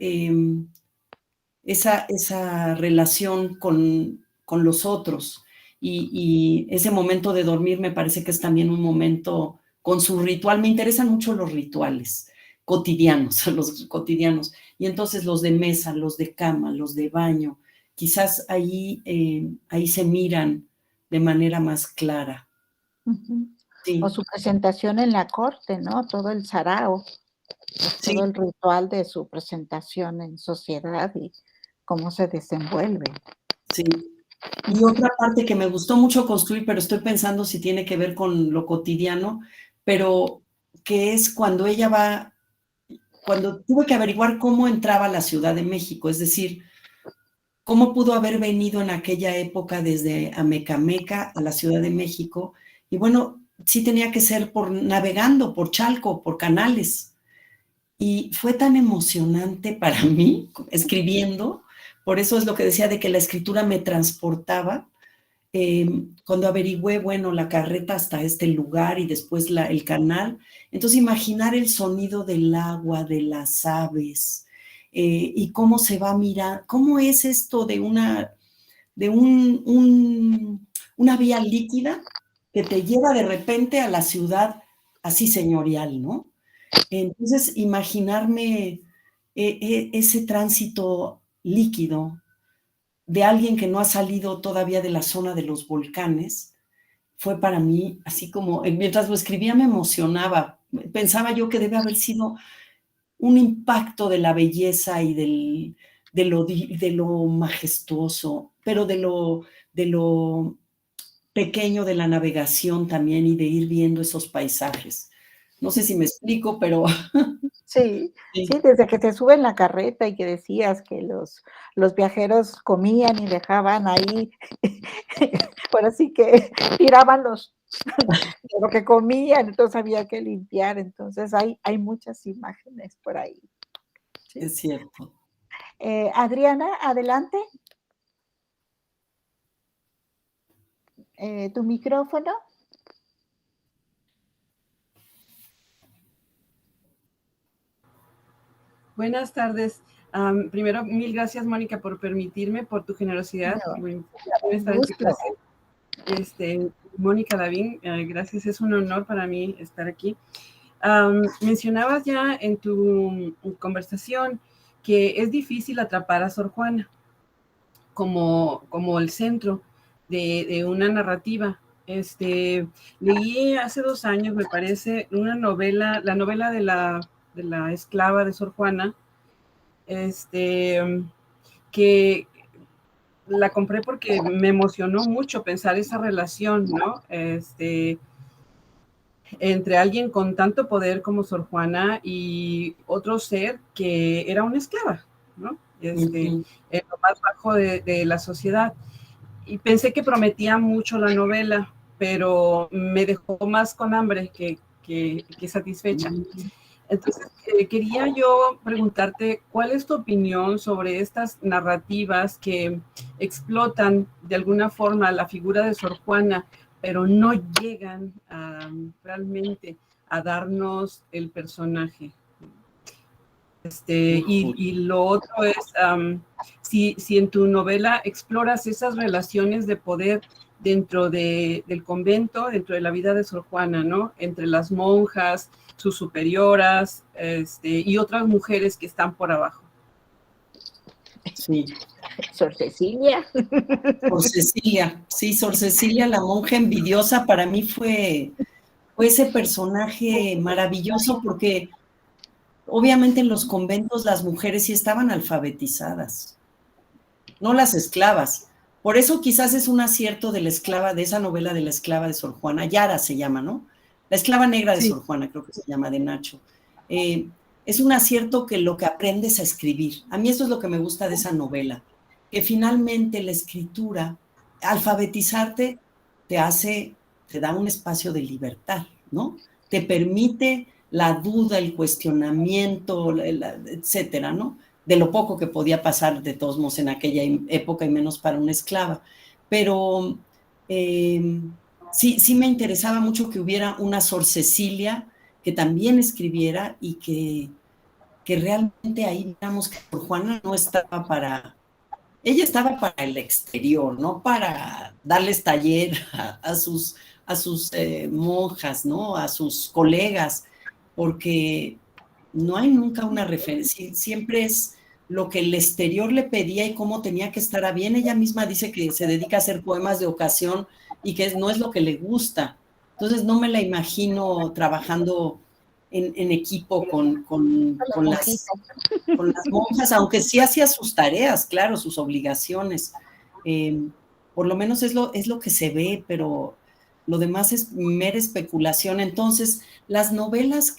Speaker 2: esa relación con los otros. Y ese momento de dormir me parece que es también un momento con su ritual. Me interesan mucho los rituales cotidianos, los cotidianos. Y entonces los de mesa, los de cama, los de baño, quizás ahí se miran de manera más clara. Sí.
Speaker 1: O su presentación en la corte, ¿no? Todo el sarao,
Speaker 2: Sí.
Speaker 1: todo el ritual de su presentación en sociedad y cómo se desenvuelve.
Speaker 2: Sí. Y otra parte que me gustó mucho construir, pero estoy pensando si tiene que ver con lo cotidiano, pero que es cuando cuando tuve que averiguar cómo entraba a la Ciudad de México, es decir, cómo pudo haber venido en aquella época desde Amecameca a la Ciudad de México. Y bueno, sí tenía que ser navegando por Chalco, por canales. Y fue tan emocionante para mí escribiendo, por eso es lo que decía de que la escritura me transportaba. Cuando averigüé, bueno, la carreta hasta este lugar y después el canal, entonces imaginar el sonido del agua, de las aves, y cómo se va a mirar, cómo es esto de una vía líquida que te lleva de repente a la ciudad así señorial, ¿no? Entonces, imaginarme ese tránsito líquido de alguien que no ha salido todavía de la zona de los volcanes, fue para mí así como, mientras lo escribía me emocionaba. Pensaba yo que debe haber sido un impacto de la belleza y de lo majestuoso, pero de lo pequeño de la navegación también y de ir viendo esos paisajes. No sé si me explico, pero
Speaker 1: Sí,
Speaker 2: sí,
Speaker 1: sí, desde que te suben la carreta y que decías que los viajeros comían y dejaban ahí, bueno, sí que tiraban de lo que comían, entonces había que limpiar, entonces hay muchas imágenes por ahí. Sí.
Speaker 2: es cierto.
Speaker 1: Adriana, adelante, tu micrófono.
Speaker 6: Buenas tardes. Primero, mil gracias, Mónica, por permitirme, por tu generosidad,
Speaker 1: No,
Speaker 6: por invitarme a estar en tu
Speaker 1: gusto.
Speaker 6: clase. Mónica Lavín, gracias, es un honor para mí estar aquí. Mencionabas ya en tu conversación que es difícil atrapar a Sor Juana como el centro de una narrativa. Leí hace 2 años, me parece, una novela, la novela de la esclava de Sor Juana, que la compré porque me emocionó mucho pensar esa relación, ¿no? Entre alguien con tanto poder como Sor Juana y otro ser que era una esclava, ¿no?
Speaker 2: Ujú.
Speaker 6: En lo más bajo de la sociedad. Y pensé que prometía mucho la novela, pero me dejó más con hambre que satisfecha. Entonces, quería yo preguntarte, ¿cuál es tu opinión sobre estas narrativas que explotan de alguna forma la figura de Sor Juana, pero no llegan realmente a darnos el personaje? Y lo otro es, si en tu novela exploras esas relaciones de poder dentro del convento, dentro de la vida de Sor Juana, ¿no? Entre las monjas, sus superioras, y otras mujeres que están por abajo.
Speaker 2: Sí.
Speaker 1: Sor Cecilia.
Speaker 2: Sor Cecilia, sí, Sor Cecilia, la monja envidiosa, para mí fue ese personaje maravilloso porque obviamente en los conventos las mujeres sí estaban alfabetizadas, no las esclavas. Por eso quizás es un acierto de la esclava, de esa novela de la esclava de Sor Juana, Yara se llama, ¿no? La esclava negra de
Speaker 6: Sí.
Speaker 2: Sor Juana, creo que se llama, de Nacho. Es un acierto que lo que aprendes a escribir. A mí eso es lo que me gusta de esa novela, que finalmente la escritura, alfabetizarte, te da un espacio de libertad, ¿no? Te permite la duda, el cuestionamiento, etcétera, ¿no? De lo poco que podía pasar de todos modos en aquella época y menos para una esclava. Pero sí me interesaba mucho que hubiera una Sor Cecilia que también escribiera y que realmente ahí digamos que Sor Juana no estaba ella estaba para el exterior, no para darles taller a sus monjas, ¿no? A sus colegas, porque no hay nunca una referencia, siempre es lo que el exterior le pedía y cómo tenía que estar a bien. Ella misma dice que se dedica a hacer poemas de ocasión y que no es lo que le gusta. Entonces no me la imagino trabajando en equipo con las monjas, aunque sí hacía sus tareas, claro, sus obligaciones. Por lo menos es lo que se ve, pero lo demás es mera especulación. Entonces, las novelas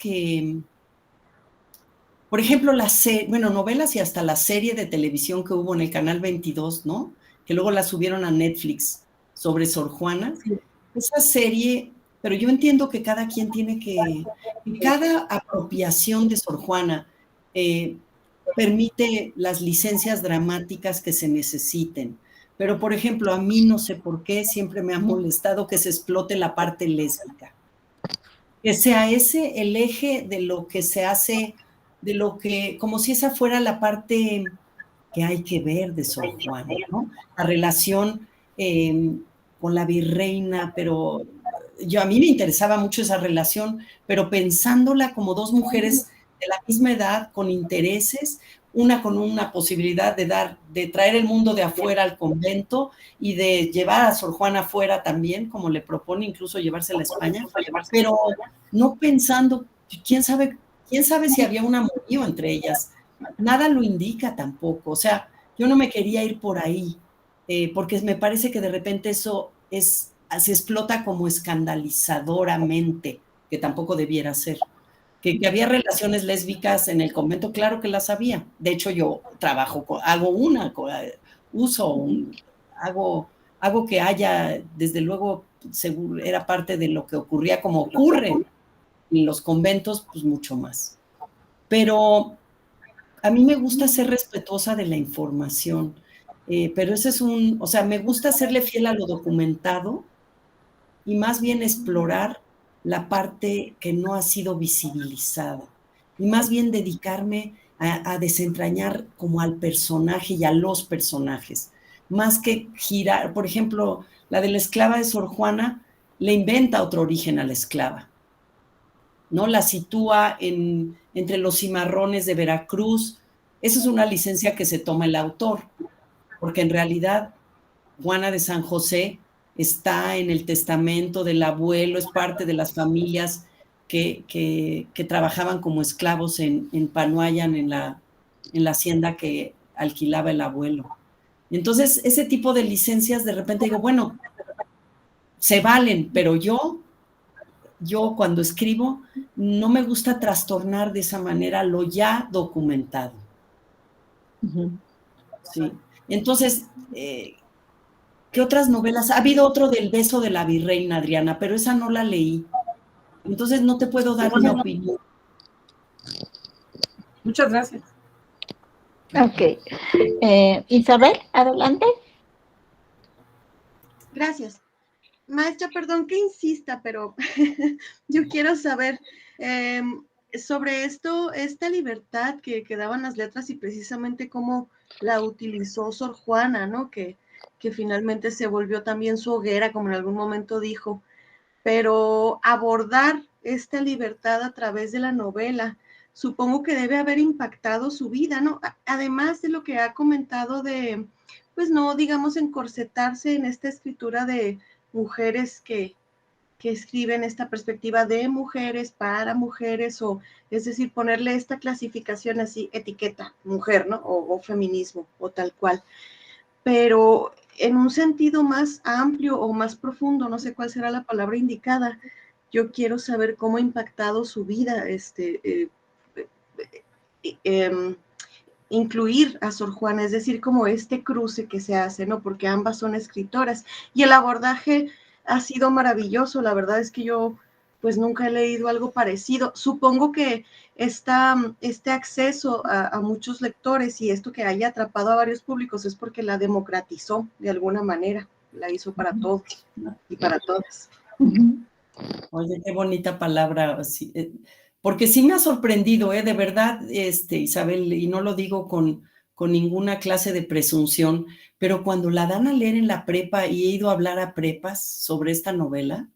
Speaker 2: por ejemplo, novelas y hasta la serie de televisión que hubo en el Canal 22, ¿no? Que luego la subieron a Netflix sobre Sor Juana.
Speaker 6: Sí.
Speaker 2: Esa serie, pero yo entiendo que cada quien tiene que cada apropiación de Sor Juana permite las licencias dramáticas que se necesiten. Pero, por ejemplo, a mí no sé por qué siempre me ha molestado que se explote la parte lésbica. Que sea ese el eje de lo que se hace, de lo que, como si esa fuera la parte que hay que ver de Sor Juana, ¿no? La relación con la virreina, pero a mí me interesaba mucho esa relación, pero pensándola como dos mujeres la misma edad, con intereses, una con una posibilidad de traer el mundo de afuera al convento y de llevar a Sor Juana afuera también, como le propone incluso llevársela a España, pero no pensando, quién sabe si había un amorío entre ellas. Nada lo indica tampoco. O sea, yo no me quería ir por ahí, porque me parece que de repente eso se explota como escandalizadoramente, que tampoco debiera ser. Que había relaciones lésbicas en el convento, claro que las había. De hecho, yo trabajo, hago que haya, desde luego, seguro, era parte de lo que ocurría, como ocurre en los conventos, pues mucho más. Pero a mí me gusta ser respetuosa de la información, pero ese es o sea, me gusta serle fiel a lo documentado y más bien explorar la parte que no ha sido visibilizada y más bien dedicarme a desentrañar como al personaje y a los personajes, más que girar. Por ejemplo, la de la esclava de Sor Juana le inventa otro origen a la esclava, ¿no? La sitúa entre los cimarrones de Veracruz. Esa es una licencia que se toma el autor, porque en realidad Juana de San José está en el testamento del abuelo, es parte de las familias que trabajaban como esclavos en Panuayan, en la hacienda que alquilaba el abuelo. Entonces, ese tipo de licencias, de repente digo, bueno, se valen, pero yo cuando escribo no me gusta trastornar de esa manera lo ya documentado. Sí. Entonces, ¿qué otras novelas? Ha habido otro del beso de la virreina, Adriana, pero esa no la leí. Entonces no te puedo dar una opinión.
Speaker 6: Muchas gracias.
Speaker 1: Ok. Isabel, adelante.
Speaker 4: Gracias. Maestra, perdón que insista, pero yo quiero saber sobre esta libertad que daban las letras y precisamente cómo la utilizó Sor Juana, ¿no? Que finalmente se volvió también su hoguera, como en algún momento dijo. Pero abordar esta libertad a través de la novela, supongo que debe haber impactado su vida, ¿no? Además de lo que ha comentado de, pues no, digamos, encorsetarse en esta escritura de mujeres que escriben esta perspectiva de mujeres para mujeres, o es decir, ponerle esta clasificación así, etiqueta, mujer, ¿no? O feminismo, o tal cual. Pero en un sentido más amplio o más profundo, no sé cuál será la palabra indicada, yo quiero saber cómo ha impactado su vida, incluir a Sor Juana, es decir, como este cruce que se hace, ¿no? Porque ambas son escritoras y el abordaje ha sido maravilloso. La verdad es que yo pues nunca he leído algo parecido. Supongo que este acceso a muchos lectores y esto que haya atrapado a varios públicos es porque la democratizó de alguna manera, la hizo para todos y para todas.
Speaker 2: Oye, qué bonita palabra, porque sí me ha sorprendido, de verdad, Isabel, y no lo digo con ninguna clase de presunción, pero cuando la dan a leer en la prepa y he ido a hablar a prepas sobre esta novela,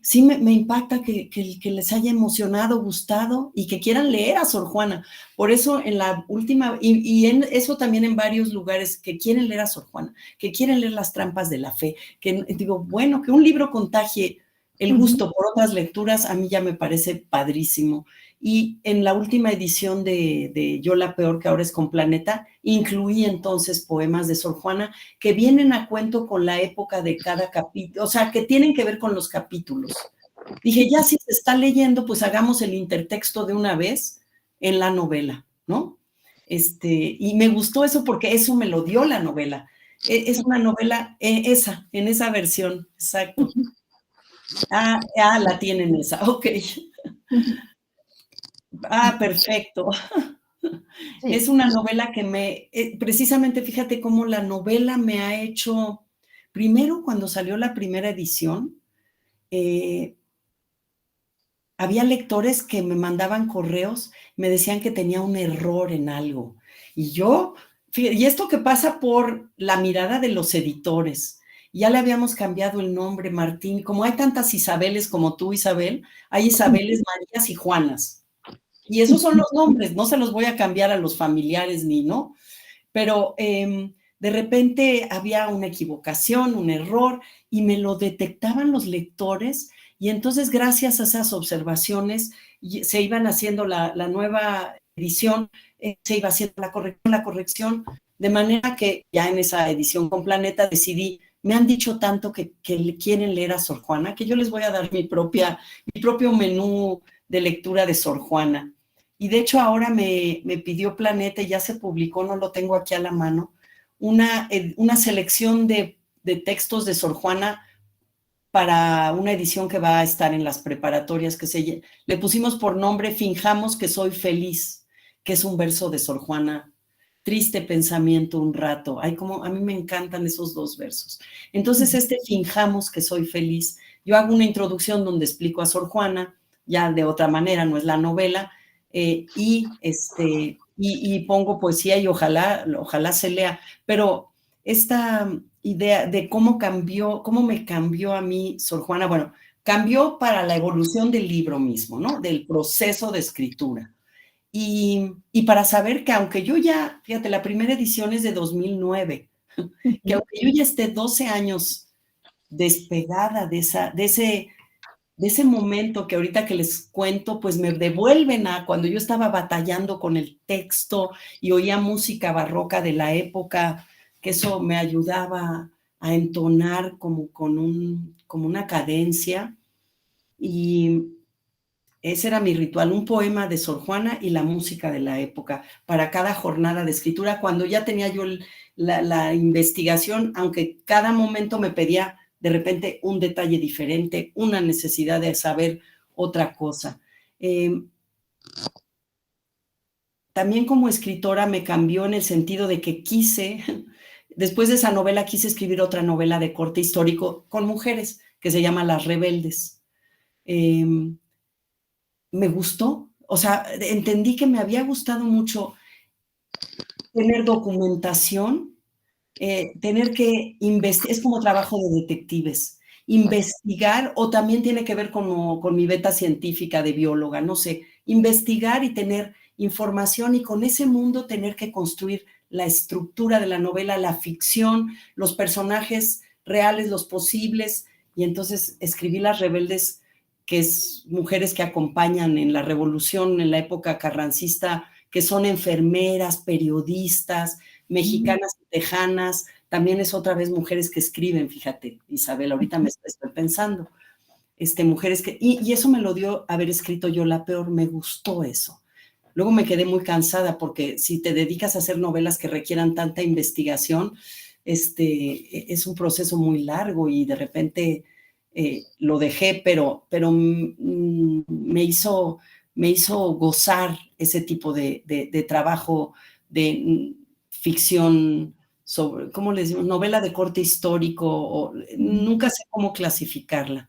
Speaker 2: sí me impacta que les haya emocionado, gustado y que quieran leer a Sor Juana. Por eso en la última, y eso también en varios lugares, que quieren leer a Sor Juana, que quieren leer Las trampas de la fe, que digo, bueno, que un libro contagie el gusto por otras lecturas, a mí ya me parece padrísimo. Y en la última edición de Yo la Peor, que ahora es con Planeta, incluí entonces poemas de Sor Juana que vienen a cuento con la época de cada capítulo, o sea, que tienen que ver con los capítulos. Dije, ya si se está leyendo, pues hagamos el intertexto de una vez en la novela, ¿no? Y me gustó eso porque eso me lo dio la novela. Es una novela en esa versión, exacto. La tienen esa, ok. Perfecto. Sí. Es una novela que precisamente fíjate cómo la novela me ha hecho, primero cuando salió la primera edición, había lectores que me mandaban correos, me decían que tenía un error en algo. Y esto que pasa por la mirada de los editores. Ya le habíamos cambiado el nombre, Martín. Como hay tantas Isabeles como tú, Isabel, hay Isabeles, Marías y Juanas. Y esos son los nombres, no se los voy a cambiar a los familiares ni, ¿no? Pero de repente había una equivocación, un error, y me lo detectaban los lectores, y entonces gracias a esas observaciones se iban haciendo la nueva edición, se iba haciendo la corrección, de manera que ya en esa edición con Planeta decidí, me han dicho tanto que quieren leer a Sor Juana, que yo les voy a dar mi propio menú de lectura de Sor Juana. Y de hecho ahora me pidió Planeta, y ya se publicó, no lo tengo aquí a la mano, una selección de textos de Sor Juana para una edición que va a estar en las preparatorias, le pusimos por nombre Finjamos que soy feliz, que es un verso de Sor Juana. Triste pensamiento un rato. Ay, como a mí me encantan esos dos versos. Entonces, Finjamos que soy feliz, yo hago una introducción donde explico a Sor Juana, ya de otra manera, no es la novela, y pongo poesía y ojalá se lea, pero esta idea de cómo me cambió a mí Sor Juana, bueno, cambió para la evolución del libro mismo, ¿no? Del proceso de escritura. Y para saber que aunque yo ya, fíjate, la primera edición es de 2009, que aunque yo ya esté 12 años despegada de ese momento que ahorita que les cuento, pues me devuelven a cuando yo estaba batallando con el texto y oía música barroca de la época, que eso me ayudaba a entonar como una cadencia. Y ese era mi ritual, un poema de Sor Juana y la música de la época para cada jornada de escritura. Cuando ya tenía yo la investigación, aunque cada momento me pedía de repente un detalle diferente, una necesidad de saber otra cosa. También como escritora me cambió en el sentido de que después de esa novela quise escribir otra novela de corte histórico con mujeres que se llama Las Rebeldes. Me gustó, o sea, entendí que me había gustado mucho tener documentación, tener que investigar, es como trabajo de detectives, investigar, o también tiene que ver con mi beta científica de bióloga, no sé, investigar y tener información, y con ese mundo tener que construir la estructura de la novela, la ficción, los personajes reales, los posibles, y entonces escribí Las Rebeldes, que es mujeres que acompañan en la revolución, en la época carrancista, que son enfermeras, periodistas, mexicanas y tejanas. También es otra vez mujeres que escriben, fíjate, Isabel, ahorita me estoy pensando. Mujeres que, y eso me lo dio haber escrito Yo la Peor, me gustó eso. Luego me quedé muy cansada porque si te dedicas a hacer novelas que requieran tanta investigación, es un proceso muy largo y de repente lo dejé, pero me hizo gozar ese tipo de trabajo de ficción sobre, ¿cómo les digo? Novela de corte histórico, nunca sé cómo clasificarla.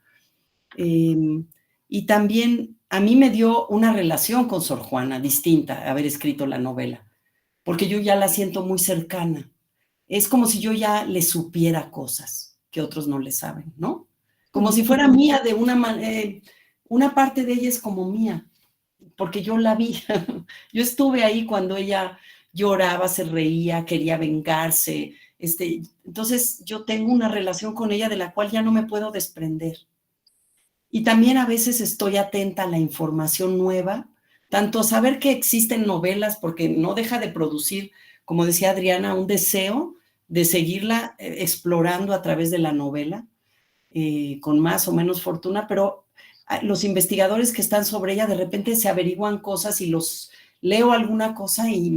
Speaker 2: Y también a mí me dio una relación con Sor Juana distinta haber escrito la novela, porque yo ya la siento muy cercana. Es como si yo ya le supiera cosas que otros no le saben, ¿no? Como si fuera mía de una manera, una parte de ella es como mía, porque yo la vi. Yo estuve ahí cuando ella lloraba, se reía, quería vengarse. Entonces yo tengo una relación con ella de la cual ya no me puedo desprender. Y también a veces estoy atenta a la información nueva, tanto saber que existen novelas, porque no deja de producir, como decía Adriana, un deseo de seguirla explorando a través de la novela, con más o menos fortuna, pero los investigadores que están sobre ella de repente se averiguan cosas y los leo alguna cosa y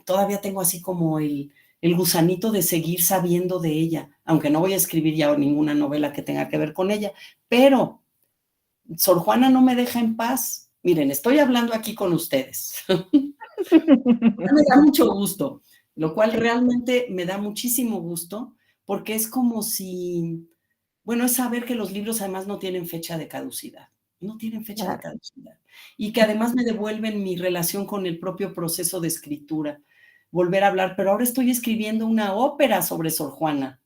Speaker 2: todavía tengo así como el gusanito de seguir sabiendo de ella, aunque no voy a escribir ya ninguna novela que tenga que ver con ella, pero Sor Juana no me deja en paz. Miren, estoy hablando aquí con ustedes. Me da mucho gusto, lo cual realmente me da muchísimo gusto, porque es como si, bueno, es saber que los libros además no tienen fecha de caducidad, no tienen fecha de caducidad, y que además me devuelven mi relación con el propio proceso de escritura, volver a hablar, pero ahora estoy escribiendo una ópera sobre Sor Juana.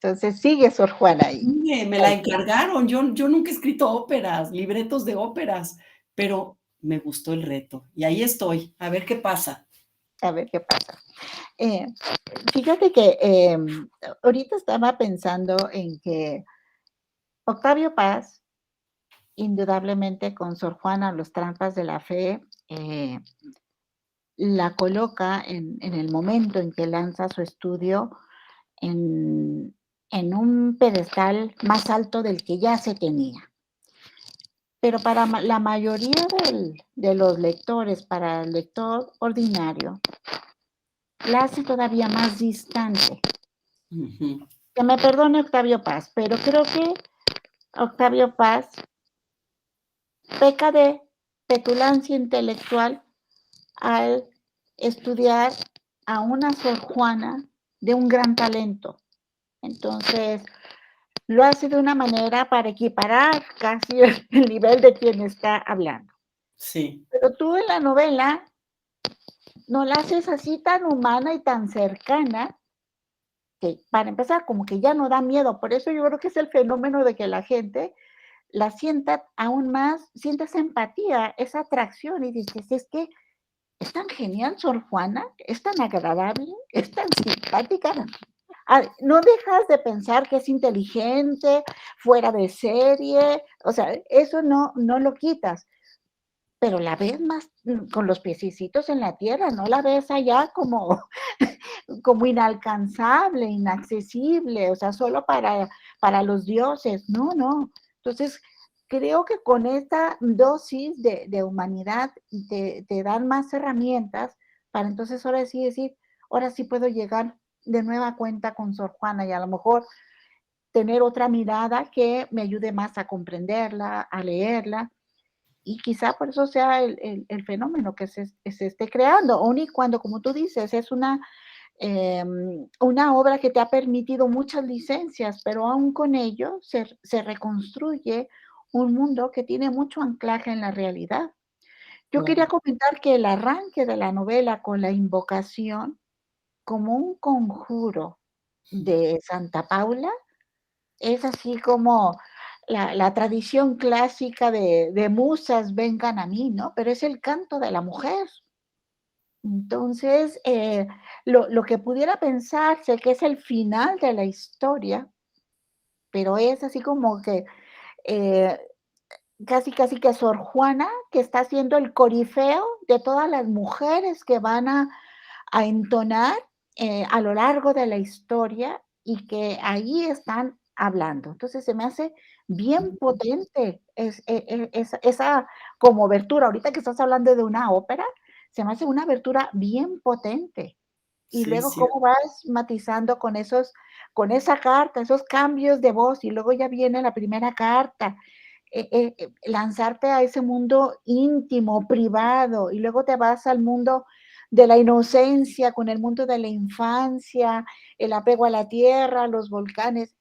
Speaker 1: Entonces sigue Sor Juana ahí.
Speaker 2: Me la encargaron. Yo nunca he escrito óperas, libretos de óperas, pero me gustó el reto. Y ahí estoy, a ver qué pasa.
Speaker 1: A ver qué pasa. Fíjate que ahorita estaba pensando en que Octavio Paz, indudablemente con Sor Juana, Los Trampas de la Fe, la coloca en el momento en que lanza su estudio en un pedestal más alto del que ya se tenía. Pero para la mayoría de los lectores, para el lector ordinario, la hace todavía más distante.
Speaker 2: Ujú.
Speaker 1: Que me perdone Octavio Paz, pero creo que Octavio Paz peca de petulancia intelectual al estudiar a una Sor Juana de un gran talento. Entonces, lo hace de una manera para equiparar casi el nivel de quien está hablando.
Speaker 2: Sí.
Speaker 1: Pero tú en la novela no la haces así tan humana y tan cercana, que para empezar como que ya no da miedo. Por eso yo creo que es el fenómeno de que la gente la sienta aún más, siente esa empatía, esa atracción y dices, es que es tan genial Sor Juana, es tan agradable, es tan simpática. No dejas de pensar que es inteligente, fuera de serie, o sea, eso no lo quitas, pero la ves más con los piececitos en la tierra, no la ves allá como inalcanzable, inaccesible, o sea, solo para los dioses, no. Entonces, creo que con esta dosis de humanidad te dan más herramientas para entonces ahora sí decir, ahora sí puedo llegar de nueva cuenta con Sor Juana y a lo mejor tener otra mirada que me ayude más a comprenderla, a leerla, y quizá por eso sea el fenómeno que se esté creando, aun y cuando, como tú dices, es una obra que te ha permitido muchas licencias, pero aún con ello se reconstruye un mundo que tiene mucho anclaje en la realidad. Yo quería comentar que el arranque de la novela con la invocación, como un conjuro de Santa Paula, es así como la tradición clásica de musas vengan a mí, ¿no? Pero es el canto de la mujer. Entonces, lo que pudiera pensarse que es el final de la historia, pero es así como que eh, casi que Sor Juana, que está haciendo el corifeo de todas las mujeres que van a entonar a lo largo de la historia y que ahí están hablando. Entonces se me hace bien potente esa como abertura. Ahorita que estás hablando de una ópera, se me hace una abertura bien potente. Y
Speaker 2: Sí,
Speaker 1: luego
Speaker 2: sí.
Speaker 1: cómo vas matizando con esa carta, esos cambios de voz, y luego ya viene la primera carta, lanzarte a ese mundo íntimo, privado, y luego te vas al mundo de la inocencia, con el mundo de la infancia, el apego a la tierra, los volcanes,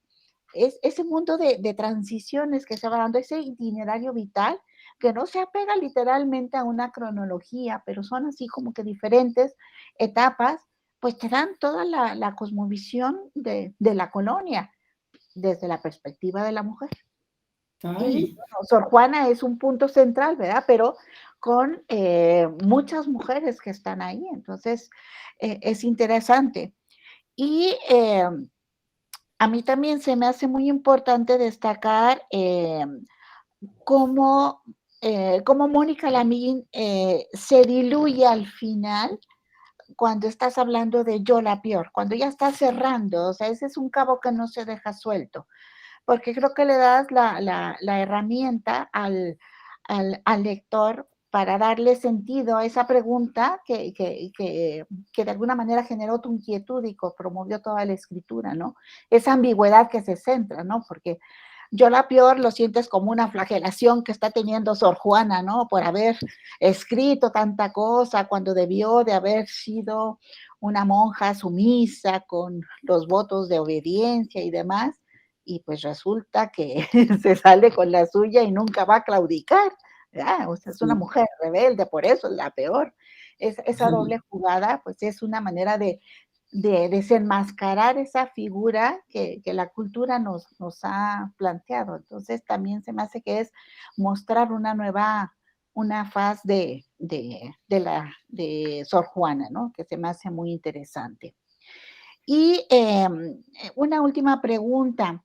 Speaker 1: es ese mundo de transiciones que se va dando, ese itinerario vital que no se apega literalmente a una cronología, pero son así como que diferentes etapas, pues te dan toda la cosmovisión de la colonia desde la perspectiva de la mujer. Y
Speaker 2: Ay,
Speaker 1: bueno, Sor Juana es un punto central, ¿verdad? Pero con muchas mujeres que están ahí, entonces es interesante. Y a mí también se me hace muy importante destacar cómo, cómo Mónica Lamín se diluye al final cuando estás hablando de Yo la Peor, cuando ya estás cerrando, o sea, ese es un cabo que no se deja suelto, porque creo que le das la herramienta al lector para darle sentido a esa pregunta que de alguna manera generó tu inquietud y promovió toda la escritura, ¿no? Esa ambigüedad que se centra, ¿no? Porque Yo la Peor lo sientes como una flagelación que está teniendo Sor Juana, ¿no? Por haber escrito tanta cosa cuando debió de haber sido una monja sumisa con los votos de obediencia y demás, y pues resulta que se sale con la suya y nunca va a claudicar, ¿verdad? O sea, es una mujer rebelde, por eso es la peor. Esa doble jugada, pues es una manera de de desenmascarar esa figura que la cultura nos ha planteado. Entonces, también se me hace que es mostrar una faz de Sor Juana, ¿no? Que se me hace muy interesante. Y una última pregunta.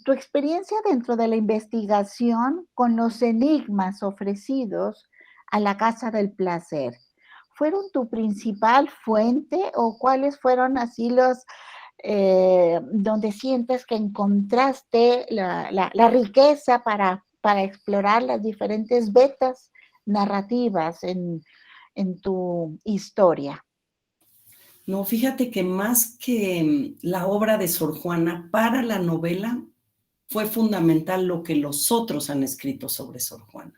Speaker 1: Tu experiencia dentro de la investigación con los enigmas ofrecidos a la Casa del Placer, ¿fueron tu principal fuente o cuáles fueron así los donde sientes que encontraste la riqueza para explorar las diferentes vetas narrativas en tu historia?
Speaker 2: No, fíjate que más que la obra de Sor Juana, para la novela fue fundamental lo que los otros han escrito sobre Sor Juana.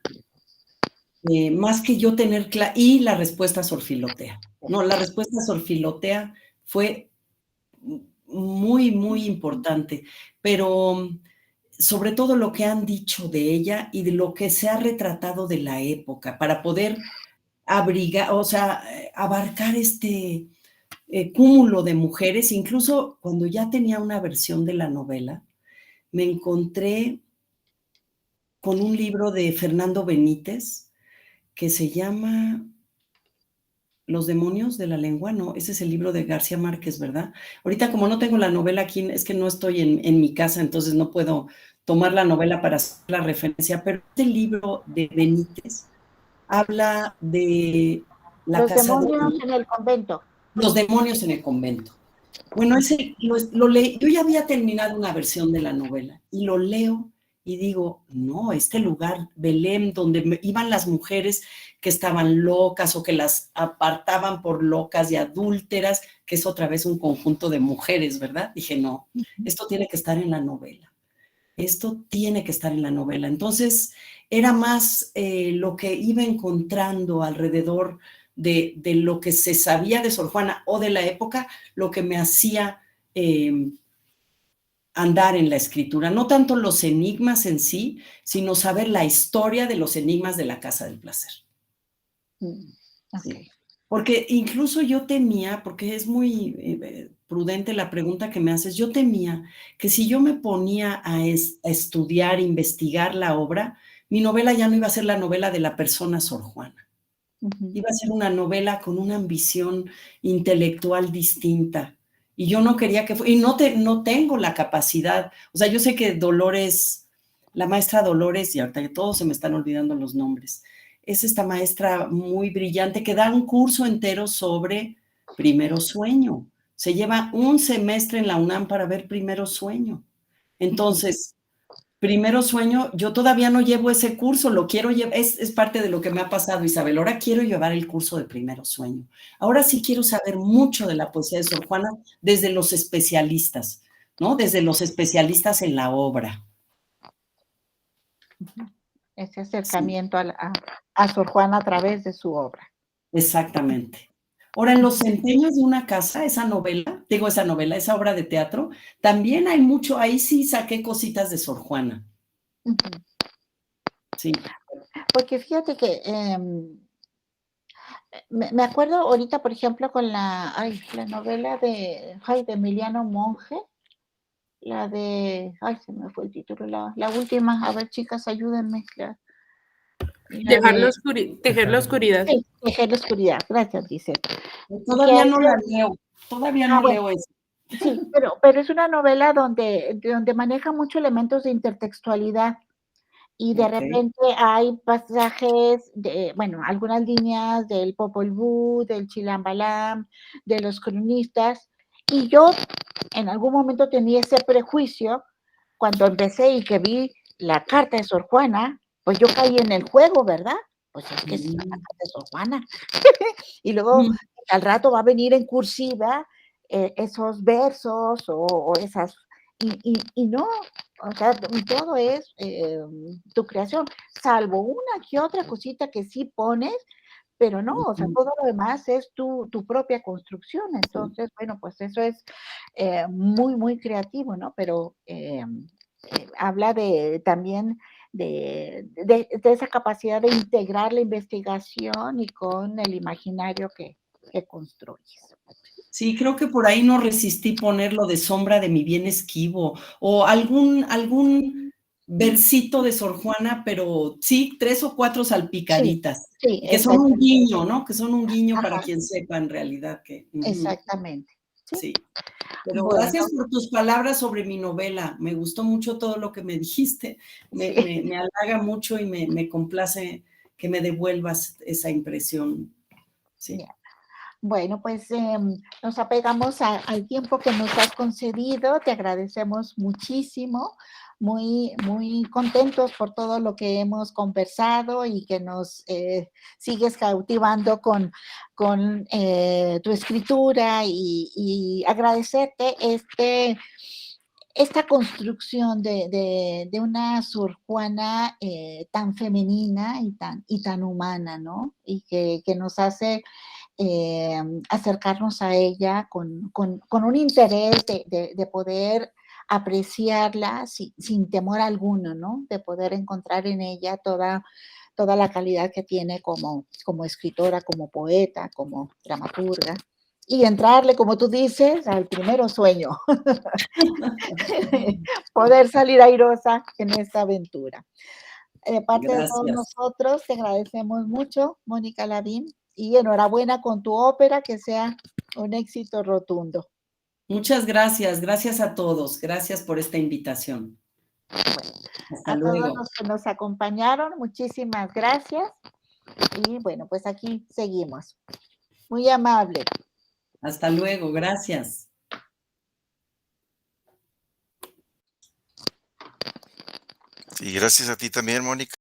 Speaker 2: Más que yo tener y la respuesta a Sor Filotea. No, la respuesta a Sor Filotea fue muy, muy importante, pero sobre todo lo que han dicho de ella y de lo que se ha retratado de la época, para poder abrigar, o sea, abarcar este cúmulo de mujeres. Incluso cuando ya tenía una versión de la novela, me encontré con un libro de Fernando Benítez que se llama Los demonios de la lengua. No, ese es el libro de García Márquez, ¿verdad? Ahorita, como no tengo la novela aquí, es que no estoy en mi casa, entonces no puedo tomar la novela para hacer la referencia, pero este libro de Benítez habla de la
Speaker 1: Los
Speaker 2: casa de
Speaker 1: demonios en el convento.
Speaker 2: los demonios en el convento. Bueno, ese lo leí. Yo ya había terminado una versión de la novela y lo leo y digo, no, este lugar, Belém, donde iban las mujeres que estaban locas o que las apartaban por locas y adúlteras, que es otra vez un conjunto de mujeres, ¿verdad? Dije, no, esto tiene que estar en la novela. Esto tiene que estar en la novela. Entonces, era más lo que iba encontrando alrededor de lo que se sabía de Sor Juana o de la época, lo que me hacía andar en la escritura. No tanto los enigmas en sí, sino saber la historia de los enigmas de la Casa del Placer.
Speaker 1: Okay.
Speaker 2: Sí. Porque incluso yo temía, porque es muy prudente la pregunta que me haces, yo temía que si yo me ponía a estudiar, investigar la obra, mi novela ya no iba a ser la novela de la persona Sor Juana. Iba a ser una novela con una ambición intelectual distinta. Y yo no quería que fuera, y no tengo la capacidad. O sea, yo sé que Dolores, la maestra Dolores, y ahorita que todos se me están olvidando los nombres, es esta maestra muy brillante que da un curso entero sobre Primero Sueño. Se lleva un semestre en la UNAM para ver Primero Sueño. Entonces, Primero Sueño, yo todavía no llevo ese curso, lo quiero llevar, es parte de lo que me ha pasado, Isabel. Ahora quiero llevar el curso de Primero Sueño. Ahora sí quiero saber mucho de la poesía de Sor Juana desde los especialistas, ¿no? Desde los especialistas en la obra.
Speaker 1: Ese acercamiento a Sor Juana a través de su obra.
Speaker 2: Exactamente. Ahora, en Los empeños de una casa, esa obra de teatro, también hay mucho, ahí sí saqué cositas de Sor Juana. Sí.
Speaker 1: Porque fíjate que me acuerdo ahorita, por ejemplo, con la novela de Emiliano Monge, se me fue el título, la última, a ver, chicas, ayúdenme.
Speaker 7: Tejer la oscuridad.
Speaker 1: Sí, Tejer la oscuridad, gracias, Giselle.
Speaker 2: Todavía no la leo, leo eso.
Speaker 1: Sí, pero es una novela donde maneja mucho elementos de intertextualidad y de repente hay pasajes algunas líneas del Popol Vuh, del Chilambalam, de los cronistas, y yo en algún momento tenía ese prejuicio cuando empecé y que vi la carta de Sor Juana, pues yo caí en el juego, ¿verdad? Pues es que es la carta de Sor Juana. Y luego al rato va a venir en cursiva esos versos o esas, y no, o sea, todo es tu creación, salvo una que otra cosita que sí pones, pero no, o sea, todo lo demás es tu propia construcción. Entonces, bueno, pues eso es muy, muy creativo, ¿no? Pero habla también de esa capacidad de integrar la investigación y con el imaginario que que construyes.
Speaker 2: Sí, creo que por ahí no resistí ponerlo de sombra de mi bien esquivo, o algún versito de Sor Juana, pero sí, 3 o 4 salpicaditas,
Speaker 1: Sí,
Speaker 2: que son un
Speaker 1: exactamente.
Speaker 2: guiño, ¿no? Que son un guiño para
Speaker 1: Ajá,
Speaker 2: quien sepa en realidad que…
Speaker 1: exactamente. Sí.
Speaker 2: Sí. Pero
Speaker 1: Bueno,
Speaker 2: gracias por tus palabras sobre mi novela. Me gustó mucho todo lo que me dijiste. Me
Speaker 1: sí.
Speaker 2: halaga mucho y me complace que me devuelvas esa impresión. Sí.
Speaker 1: Bien. Bueno, pues nos apegamos al tiempo que nos has concedido. Te agradecemos muchísimo. Muy, muy contentos por todo lo que hemos conversado y que nos sigues cautivando con tu escritura y agradecerte esta construcción de una Sor Juana tan femenina y tan humana, ¿no? Y que nos hace acercarnos a ella con un interés de poder apreciarla sin temor alguno, ¿no? De poder encontrar en ella toda la calidad que tiene como escritora, como poeta, como dramaturga. Y entrarle, como tú dices, al primero sueño. Poder salir airosa en esta aventura. De parte de todos
Speaker 2: Gracias.
Speaker 1: nosotros, te agradecemos mucho, Mónica Lavín, y enhorabuena con tu ópera, que sea un éxito rotundo.
Speaker 2: Muchas gracias. Gracias a todos. Gracias por esta invitación. Hasta
Speaker 1: A todos
Speaker 2: luego.
Speaker 1: los que nos acompañaron, muchísimas gracias. Y bueno, pues aquí seguimos. Muy amable.
Speaker 2: Hasta luego. Gracias.
Speaker 5: Y gracias a ti también, Mónica.